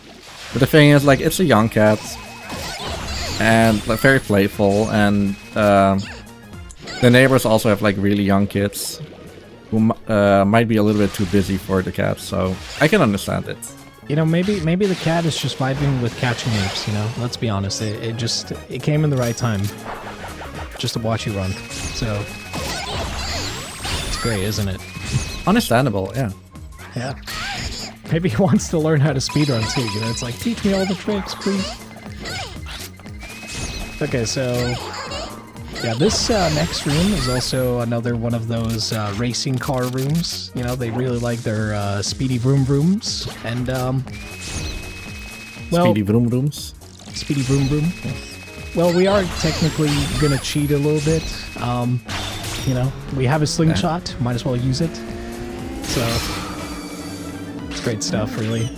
But the thing is, like, it's a young cat and like very playful, and the neighbors also have like really young kids who might be a little bit too busy for the cat. So I can understand it. You know, maybe the cat is just vibing with catching apes, you know? Let's be honest, it came in the right time. Just to watch you run. So, it's great, isn't it? Understandable, yeah. Yeah. Maybe he wants to learn how to speedrun too, you know? It's like, teach me all the tricks, please. Okay, so... yeah, this next room is also another one of those racing car rooms. You know, they really like their speedy vroom vrooms. And, well... Speedy vroom vrooms? Speedy vroom vroom. Well, we are technically gonna cheat a little bit. You know, we have a slingshot, might as well use it. So, it's great stuff, really.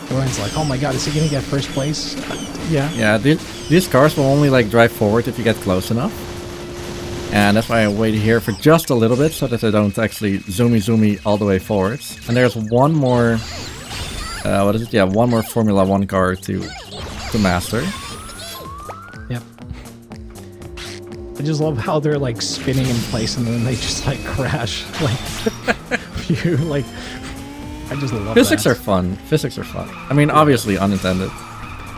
Everyone's like, oh my god, is he gonna get first place? Yeah. Yeah, these cars will only like drive forward if you get close enough. And that's why I waited here for just a little bit, so that they don't actually zoomy all the way forwards. And there's one more... what is it? Yeah, one more Formula 1 car to master. Yep. I just love how they're like spinning in place and then they just like crash. Like, you like, I just love Physics that. are fun. Physics are fun. I mean, obviously unintended.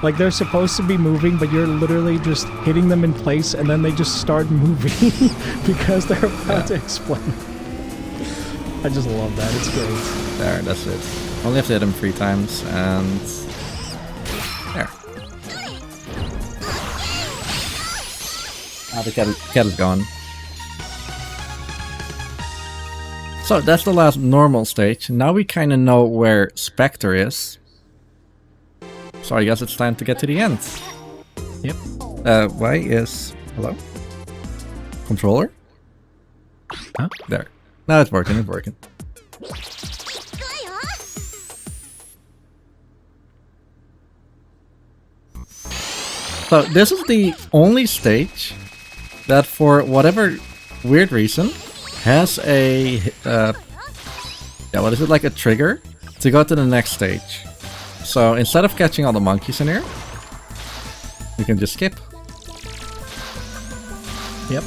Like they're supposed to be moving, but you're literally just hitting them in place and then they just start moving because they're about to explode. I just love that. It's great. There, that's it. Only have to hit him 3 times, and... there. Now the cat is gone. So that's the last normal stage. Now we kind of know where Spectre is. So I guess it's time to get to the end. Yep. Why is... Hello? Controller? Huh? There. Now it's working, So this is the only stage that for whatever weird reason has a... what is it, like a trigger to go to the next stage. So instead of catching all the monkeys in here, we can just skip. Yep.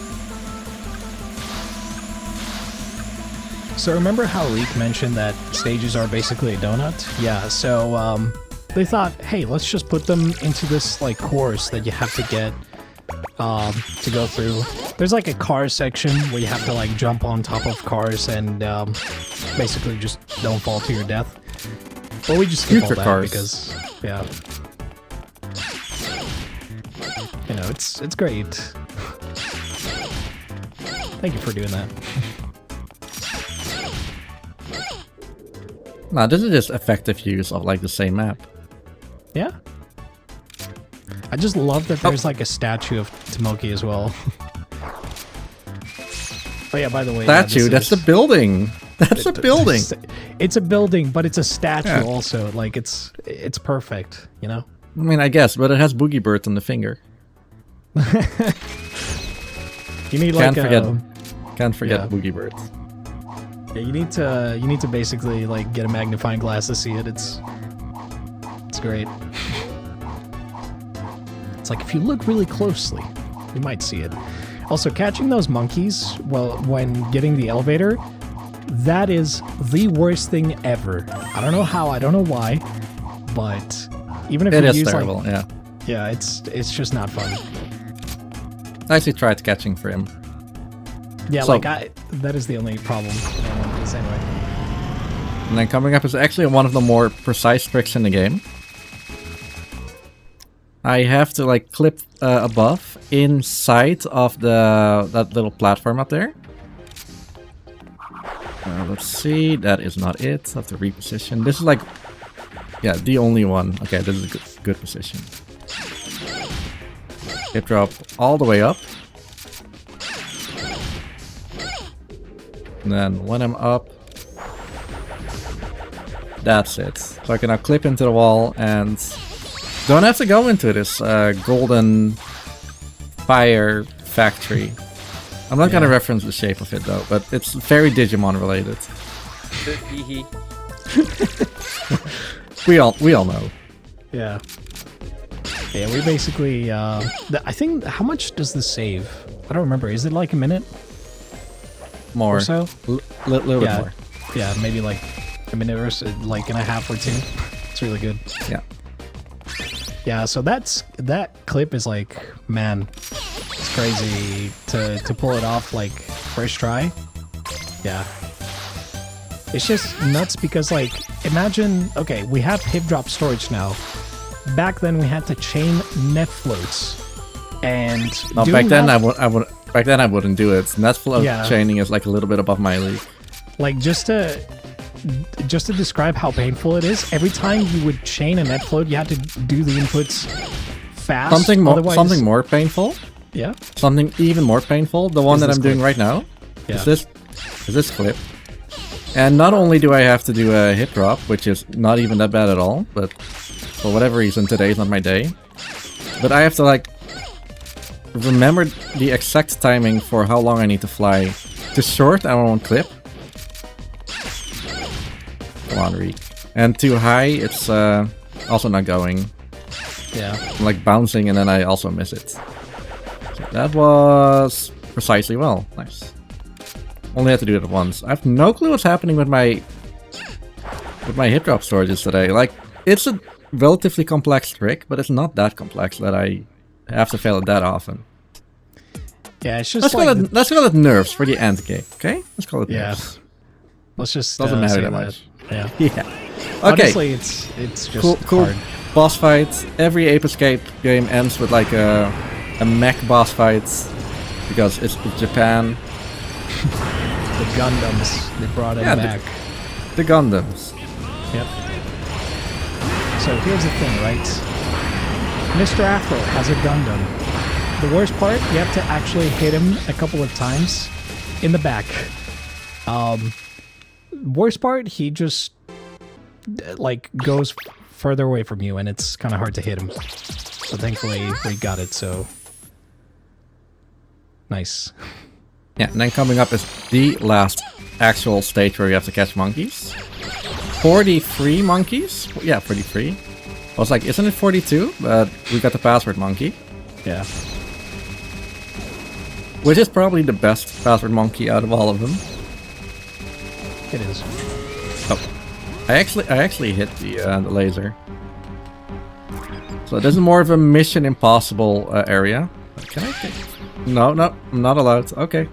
So remember how Reek mentioned that stages are basically a donut? Yeah, so they thought, hey, let's just put them into this like course that you have to get to go through. There's like a car section where you have to like jump on top of cars and basically just don't fall to your death. But we just skip all that cars. because, yeah. You know, it's great. Thank you for doing that. Nah, this is just effective use of like the same map. Yeah. I just love that there's like a statue of Tomoki as well. Oh yeah, by the way, Statue, that's the building. That's a building. It's a building, but it's a statue Yeah. also. Like it's perfect, you know? I mean, I guess, but it has Boogie Bird on the finger. You need like Can't forget yeah. Boogie Bird. Yeah, you need to basically like get a magnifying glass to see it. It's great. It's like if you look really closely, you might see it. Also, catching those monkeys, well, when getting the elevator, that is the worst thing ever. I don't know how, I don't know why, but even if It you is use terrible, like, yeah. it's just not fun. I actually tried catching for him. Yeah, So- that is the only problem. Anyway. And then coming up is actually one of the more precise tricks in the game. I have to like clip above inside of that little platform up there. Let's see, that is not it. I have to reposition. This is like, yeah, the only one. Okay, this is a good position. Hip drop all the way up. And then when I'm up, that's it. So I can now clip into the wall and don't have to go into this golden fire factory. I'm not gonna reference the shape of it though, but it's very Digimon related. we all know. Yeah. Yeah, we basically, I think, how much does this save? I don't remember. Is it like a minute More. or so? Little bit Yeah. more. Yeah, maybe like a minute or so, like and a half or two. It's really good. Yeah. Yeah, so that clip is like, man, it's crazy to pull it off like first try. Yeah. It's just nuts because like, imagine, okay, we have hip drop storage now. Back then we had to chain net floats. And No, doing back then that, back then I wouldn't do it. Net float Yeah. chaining is like a little bit above my league. like just to describe how painful it is, every time you would chain a net float, you had to do the inputs fast. Something otherwise- more painful. Yeah. Something even more painful. The one Is that this I'm doing clip. right now. Yeah. Is this clip. And not only do I have to do a hip drop, which is not even that bad at all, but for whatever reason today is not my day. But I have to like remember the exact timing for how long I need to fly. To short, I won't clip. Come on, Reek. And too high, it's also not going. Yeah. I'm like bouncing and then I also miss it. So that was precisely well. Nice. Only had to do it once. I have no clue what's happening with my hip drop storages today. Like, it's a relatively complex trick, but it's not that complex that I have to fail it that often. Yeah, it's just Let's like call it nerves for the end game, okay? Let's call it Yeah. nerves. let's just Doesn't matter say that much. Yeah. Yeah. Okay. Honestly, it's just Cool hard. boss fight. Every Ape Escape game ends with like a mech boss fight. because it's Japan. The Gundams, they brought it back. The Gundams. Yep. So here's the thing, right? Mr. Afro has a Gundam. The worst part, you have to actually hit him a couple of times in the back. Worst part, he just like goes further away from you, and it's kind of hard to hit him. So thankfully, we got it. So nice. Yeah, and then coming up is the last actual stage where you have to catch monkeys. 43 monkeys? Yeah, 43. I was like, isn't it 42? But we got the password monkey. Yeah. Which is probably the best password monkey out of all of them. It is. Oh, I actually hit the laser. So this is more of a Mission Impossible area. Can I take? No, I'm not allowed. Okay.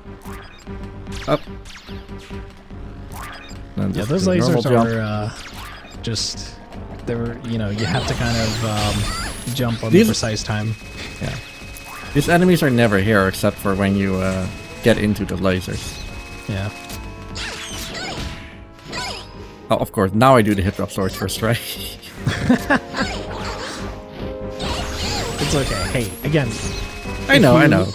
Up. Yeah, those lasers are just, they're, you know, you have to kind of jump on the precise time. Yeah. These enemies are never here except for when you get into the lasers. Yeah. Oh, of course, now I do the hip drop sword first, right? It's okay. Hey, again. I know.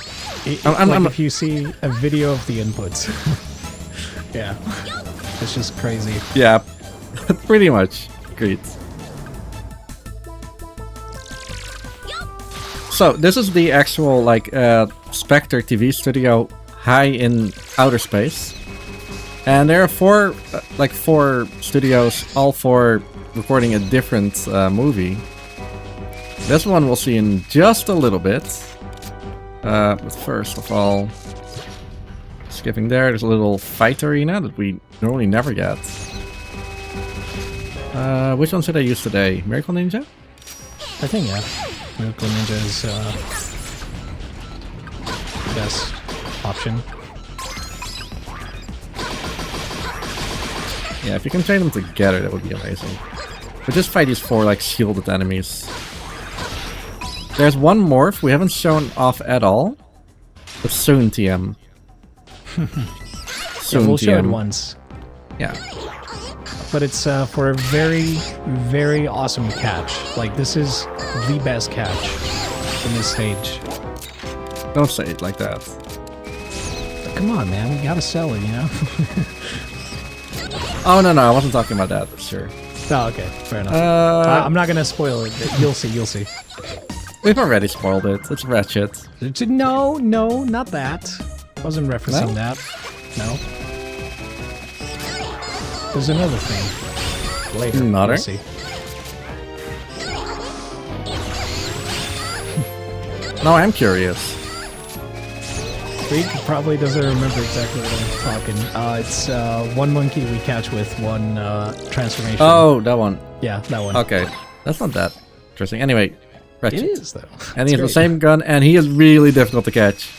If you see a video of the inputs. Yeah. It's just crazy. Yeah, pretty much. Great. So, this is the actual, like, Spectre TV studio high in outer space. And there are four studios, all for recording a different movie. This one we'll see in just a little bit. But first of all, skipping there's a little fight arena that we normally never get. Which one should I use today? Miracle Ninja? I think, yeah. Miracle Ninja is the best option. Yeah, if you can train them together, that would be amazing. But just fight these four, like, shielded enemies. There's one morph we haven't shown off at all. But soon, TM. Soon, yeah, we'll show it once. Yeah. But it's for a very, very awesome catch. Like, this is the best catch in this stage. Don't say it like that. But come on, man. We gotta sell it, you know? Oh, no, I wasn't talking about that, for sure. Oh, okay. Fair enough. I'm not gonna spoil it. You'll see. We've already spoiled it. It's Ratchet. No, not that. Wasn't referencing that. No. There's another thing. Later. Another? We'll see. No, I'm curious. Freak probably doesn't remember exactly what I'm talking. It's one monkey we catch with one transformation. Oh, that one. Yeah, that one. Okay. That's not that interesting. Anyway, Ratchet. It is, though. And he has the same gun, and he is really difficult to catch.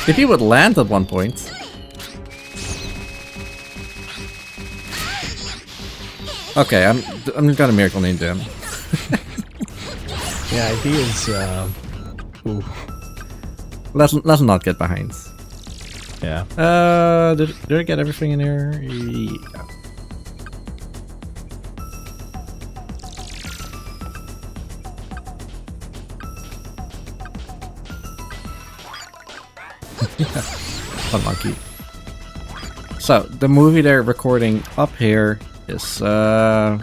If he would land at one point... Okay, I'm gonna Miracle Ninja him. Yeah, he is, ooh. Let's not get behind. Yeah. Did I get everything in here? Yeah. Fun monkey. So, the movie they're recording up here is, yeah,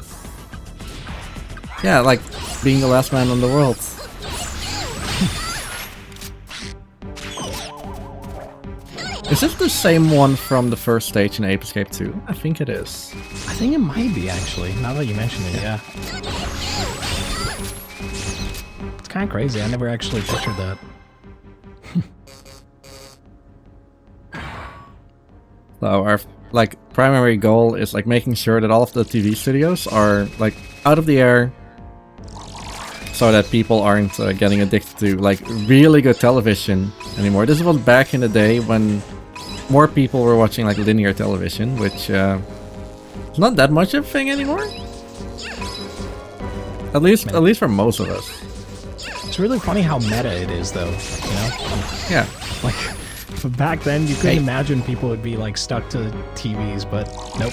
like being the last man in the world. Is this the same one from the first stage in Ape Escape 2? I think it is. I think it might be, actually, now that you mention it, yeah. It's kind of crazy, I never actually pictured that. So our primary goal is like making sure that all of the TV studios are like out of the air, so that people aren't getting addicted to like really good television anymore. This was back in the day when more people were watching like linear television, which is not that much of a thing anymore. At least for most of us. It's really funny how meta it is, though. You know? Yeah. Like, back then, you couldn't imagine people would be, like, stuck to TVs, but nope.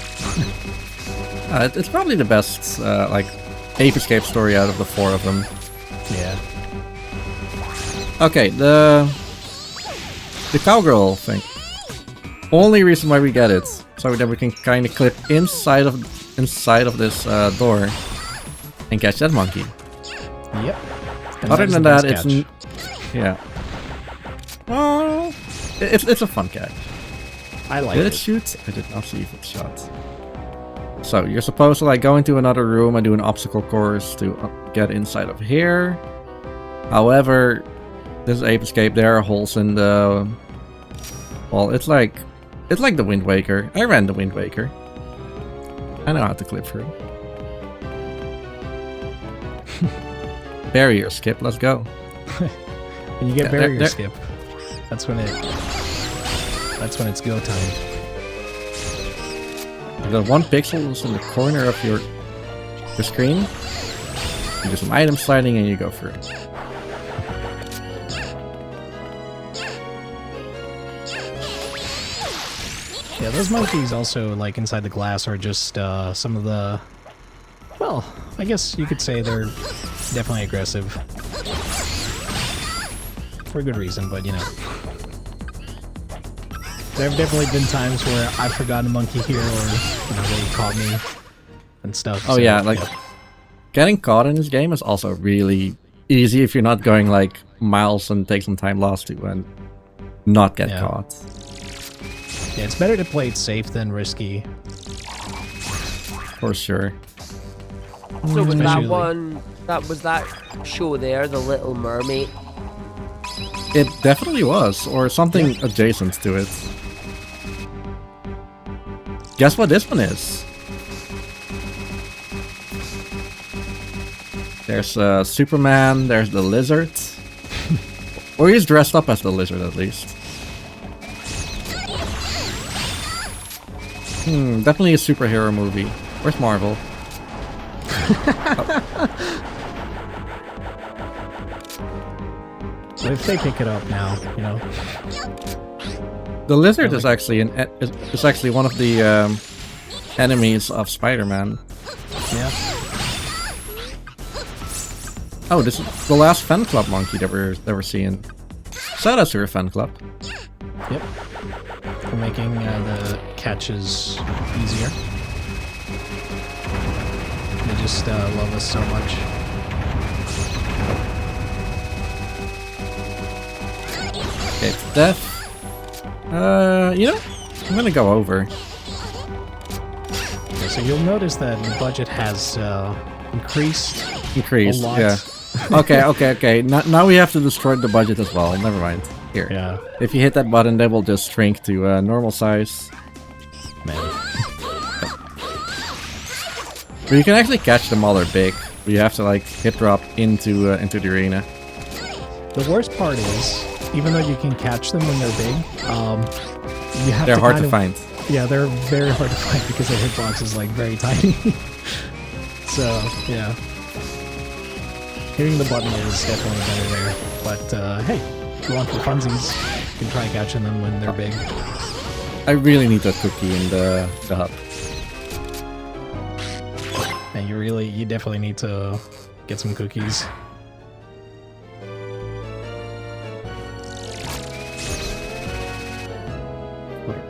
It's probably the best, like, Ape Escape story out of the 4 of them. Yeah. Okay, the cowgirl thing. Only reason why we get it, so that we can kind of clip inside of this door and catch that monkey. Yep. And Other than that, it's catch. yeah. Well, it's a fun catch. I like Did it. it shoot? I did not see if it shot. So you're supposed to like go into another room and do an obstacle course to get inside of here. However, this is Ape Escape. There are holes in the. Well, it's like the Wind Waker. I ran the Wind Waker. I know how to clip through. Barrier skip. Let's go. When you get Yeah, barrier there- skip, that's when it's go time. The 1 pixel is in the corner of your screen. You do some item sliding and you go through. Yeah, those monkeys also, like, inside the glass are just some of the... Well, I guess you could say they're definitely aggressive. For a good reason, but, you know. There have definitely been times where I've forgotten a monkey here, or, you know, they caught me and stuff. Oh so, yeah, like getting caught in this game is also really easy if you're not going like miles and take some time lost to and not get caught. Yeah, it's better to play it safe than risky. For sure. So was that Especially- one, that was that show there, The Little Mermaid? It definitely was, or something adjacent to it. Guess what this one is? There's Superman, there's the lizard. Or he's dressed up as the lizard at least. Definitely a superhero movie. Where's Marvel? But if they pick it up now, you know. The lizard is actually is actually one of the enemies of Spider-Man. Yeah. Oh, this is the last fan club monkey that we're seeing. Shout out to your fan club. Yep. For making the catches easier. They just love us so much. Okay, it's death. You know, I'm gonna go over. Okay, so you'll notice that the budget has increased Increased, a lot. yeah. Okay. Now we have to destroy the budget as well. Never mind. Here. Yeah, If you hit that button, they will just shrink to normal size. man. But you can actually catch them while they're big. But you have to like hit drop into the arena. The worst part is, even though you can catch them when they're big, you have They're to hard kind to of- find. Yeah, they're very hard to find because their hitbox is like very tiny. So yeah, hitting the button is definitely better there. But hey, if you want for funsies, you can try catching them when they're big. I really need that cookie in the hub. And you definitely need to get some cookies.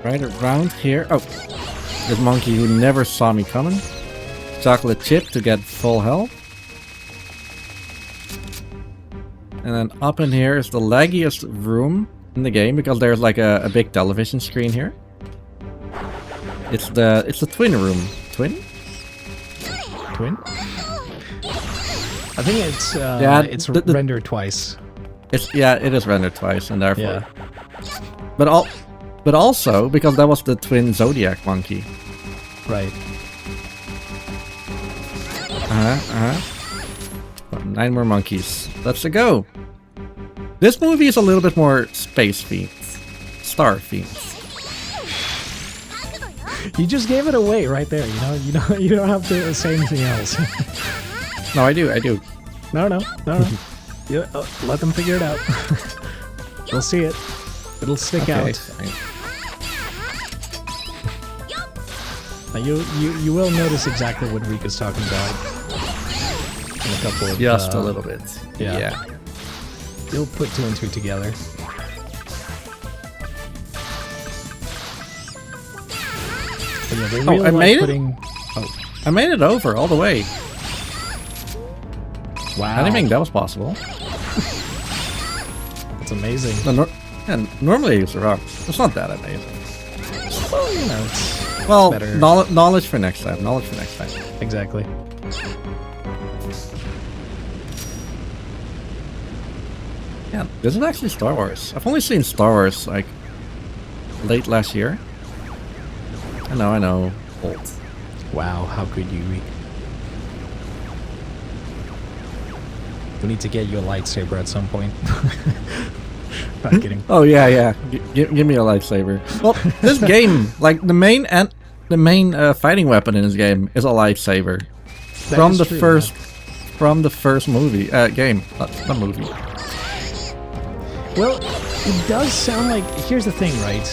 Right around here. Oh, this monkey who never saw me coming. Chocolate chip to get full health. And then up in here is the laggiest room in the game because there's like a big television screen here. It's the twin room. Twin? I think it's it's the- rendered twice. It is rendered twice and therefore. Yeah. But also because that was the twin Zodiac monkey. Right. Oh, 9 more monkeys. Let's go. This movie is a little bit more space themed, star themed. You just gave it away right there. You know, you don't have to say anything else. No, I do. No. Yeah, let them figure it out. We'll see it. It'll stick out. Fine. Now you will notice exactly what Riek is talking about in a couple of Just a little bit. Yeah. You'll put 2 and 2 together. But yeah, they really I made it? putting... I made it over all the way. Wow. I didn't think that was possible. That's amazing. Normally I use the rock. It's not that amazing. Well, you know, it's better. Knowledge for next time. Exactly. Yeah, this is actually Star Wars. I've only seen Star Wars like late last year. I know. Old. Wow, how could you, Riek? We need to get you a lightsaber at some point. Not kidding. Oh yeah. Give me a lightsaber. Well, this game, like the main fighting weapon in this game is a lightsaber. That From is the true, first movie game, not movie. Well, it does sound like... Here's the thing, right?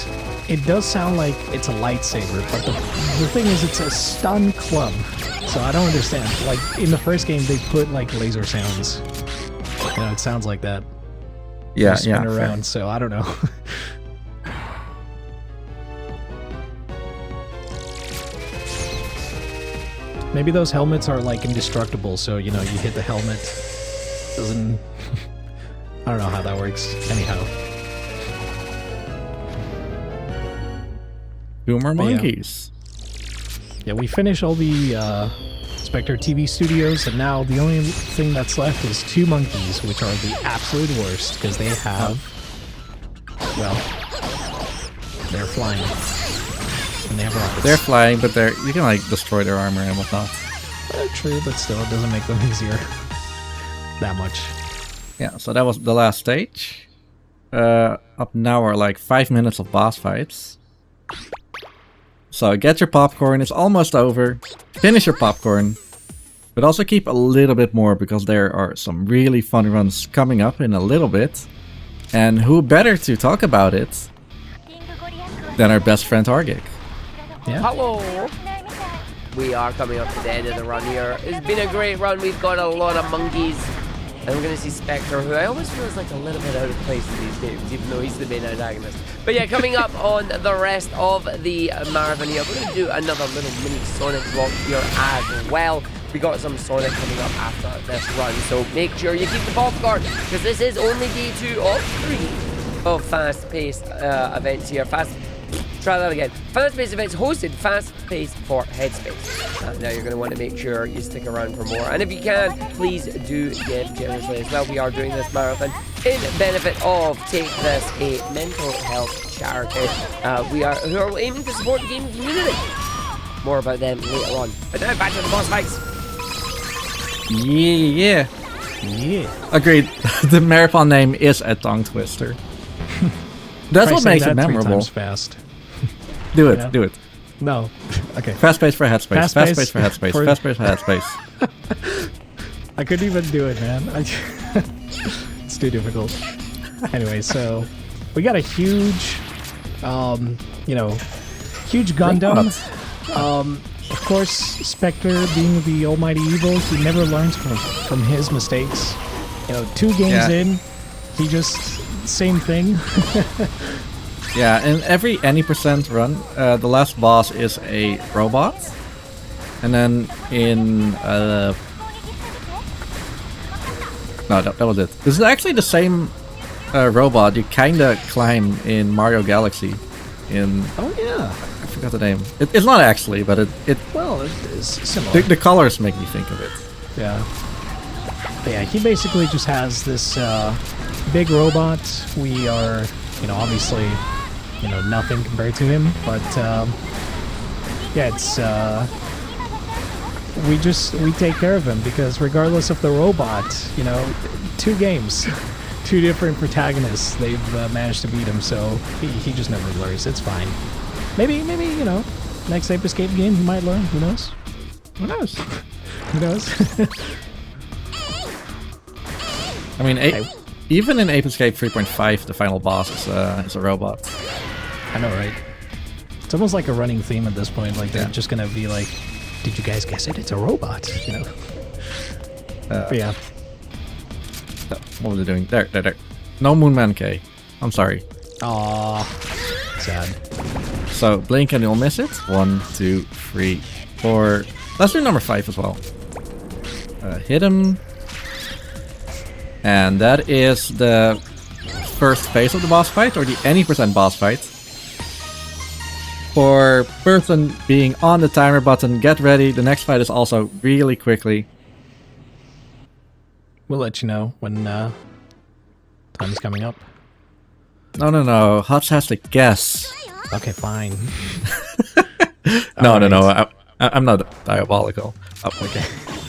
It does sound like it's a lightsaber, but the thing is it's a stun club. So I don't understand. Like, in the first game, they put, like, laser sounds. You know, it sounds like that. Yeah, spin fair. around, so I don't know. Maybe those helmets are, like, indestructible, so, you know, you hit the helmet. Doesn't... I don't know how that works. Anyhow. Boomer But yeah. monkeys. Yeah, we finished all the Spectre TV studios, and now the only thing that's left is 2 monkeys, which are the absolute worst, because they have... Well... They're flying. And they have rockets. They're flying, but you can like destroy their armor and whatnot. True, but still, it doesn't make them easier. That much. Yeah, so that was the last stage. Up now are like 5 minutes of boss fights. So get your popcorn, it's almost over. Finish your popcorn. But also keep a little bit more because there are some really fun runs coming up in a little bit. And who better to talk about it than our best friend Argik. Yeah. Hello! We are coming up to the end of the run here. It's been a great run. We've got a lot of monkeys. And we're going to see Spectre, who I always feel is like a little bit out of place in these games, even though he's the main antagonist. But yeah, coming up on the rest of the marathon here, we're going to do another little mini Sonic walk here as well. We got some Sonic coming up after this run, so make sure you keep the popcorn, because this is only day 2 of 3 of fast-paced events here. Try that again. Fast-paced events hosted fast-paced for Headspace. Now you're going to want to make sure you stick around for more. And if you can, please do give generously as well. We are doing this marathon in benefit of Take This, a mental health charity. Who are aiming to support the gaming community. More about them later on. But now back to the boss fights. Yeah. Agreed. The marathon name is a tongue twister. That's what makes it memorable. 3 times fast. Do it, Yeah. do it. No. Okay. Fast pace for Headspace. Fast Fast pace for Headspace. for- Fast pace for Headspace. I couldn't even do it, man. It's too difficult. Anyway, so we got a huge, huge Gundam. Of course, Spectre being the almighty evil, he never learns from his mistakes. 2 games in, he just same thing. Yeah, in every any percent run, the last boss is a robot. And then in... No, that was it. This is actually the same robot you kinda climb in Mario Galaxy. Oh yeah. I forgot the name. It's not actually, but it Well, it is similar. the colors make me think of it. Yeah. But yeah, he basically just has this big robot. We are, obviously, nothing compared to him. But yeah, it's we take care of him because regardless of the robot, 2 games, 2 different protagonists, they've managed to beat him. So he just never learns. It's fine. Maybe next Ape Escape game he might learn. Who knows? Who knows? Who knows? I mean, even in Ape Escape 3.5, the final boss is a robot. I know, right? It's almost like a running theme at this point. Like, they're just gonna be like, did you guys guess it? It's a robot, you know? But yeah. What was it doing? There. No Moonman K. I'm sorry. Aww. Sad. So, blink and you'll miss it. 1, 2, 3, 4. Let's do number 5 as well. Hit him. And that is the first phase of the boss fight, or the any percent boss fight. For person being on the timer button, get ready. The next fight is also really quickly. We'll let you know when time's coming up. No. Huts has to guess. Okay, fine. No. I'm not diabolical. Oh, okay.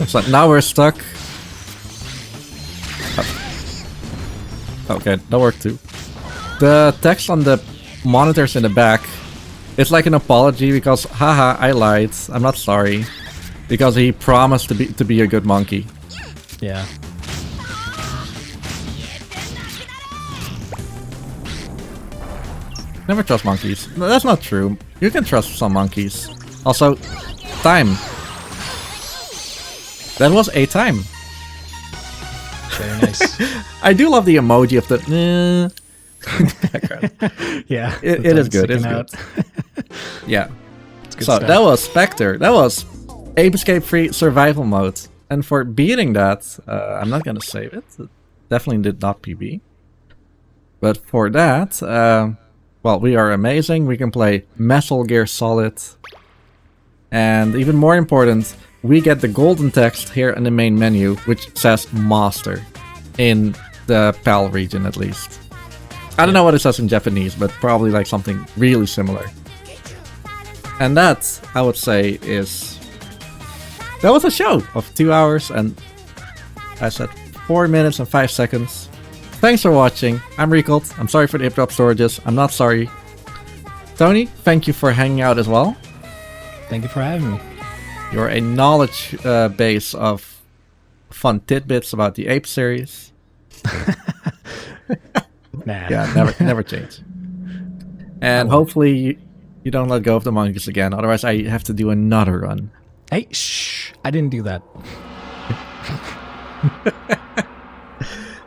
So now we're stuck. Okay, that worked too. The text on the monitors in the back, it's like an apology because, haha, I lied. I'm not sorry. Because he promised to be a good monkey. Yeah. Never trust monkeys. No, that's not true. You can trust some monkeys. Also, time. That was a time. Very nice. I do love the emoji of the background. Yeah. It is good. It's good. Yeah. Good So stuff. that was Spectre. That was Ape Escape 3 survival mode. And for beating that, I'm not gonna save it. It definitely did not PB. But for that, well, we are amazing. We can play Metal Gear Solid. And even more important, we get the golden text here in the main menu, which says Master. In the PAL region, at least. I don't know what it says in Japanese, but probably like something really similar. And that, I would say, that was a show of 2 hours and I said 4 minutes and 5 seconds. Thanks for watching. I'm Riekelt. I'm sorry for the drop storages. I'm not sorry. Tony, thank you for hanging out as well. Thank you for having me. You're a knowledge base of fun tidbits about the Ape series. Nah. Yeah, never change. And hopefully you don't let go of the monkeys again. Otherwise, I have to do another run. Hey, shh. I didn't do that.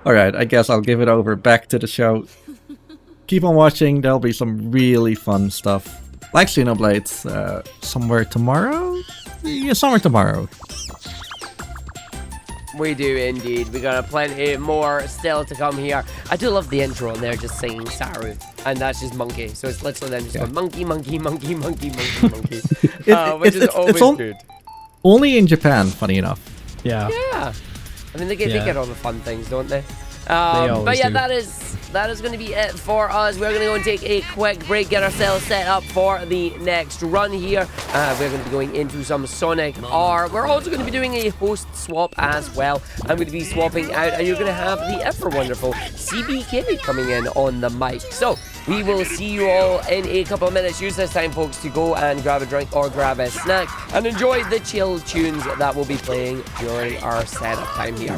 Alright, I guess I'll give it over back to the show. Keep on watching, there'll be some really fun stuff. Like Xenoblade, somewhere tomorrow? Yeah, somewhere tomorrow. We do indeed. We got plenty more still to come here. I do love the intro and they're just singing Saru. And that's just monkey. So it's literally them just going monkey, monkey, monkey, monkey, monkey, monkey. Which is always good. Only in Japan, funny enough. Yeah. Yeah. I mean, they get all the fun things, don't they? always But yeah, do. that is going to be it for us. We're going to go and take a quick break, get ourselves set up for the next run here. We're going to be going into some Sonic R. We're also going to be doing a host swap as well. I'm going to be swapping out, and you're going to have the ever wonderful CBK coming in on the mic. So we will see you all in a couple of minutes. Use this time, folks, to go and grab a drink or grab a snack and enjoy the chill tunes that will be playing during our setup time here.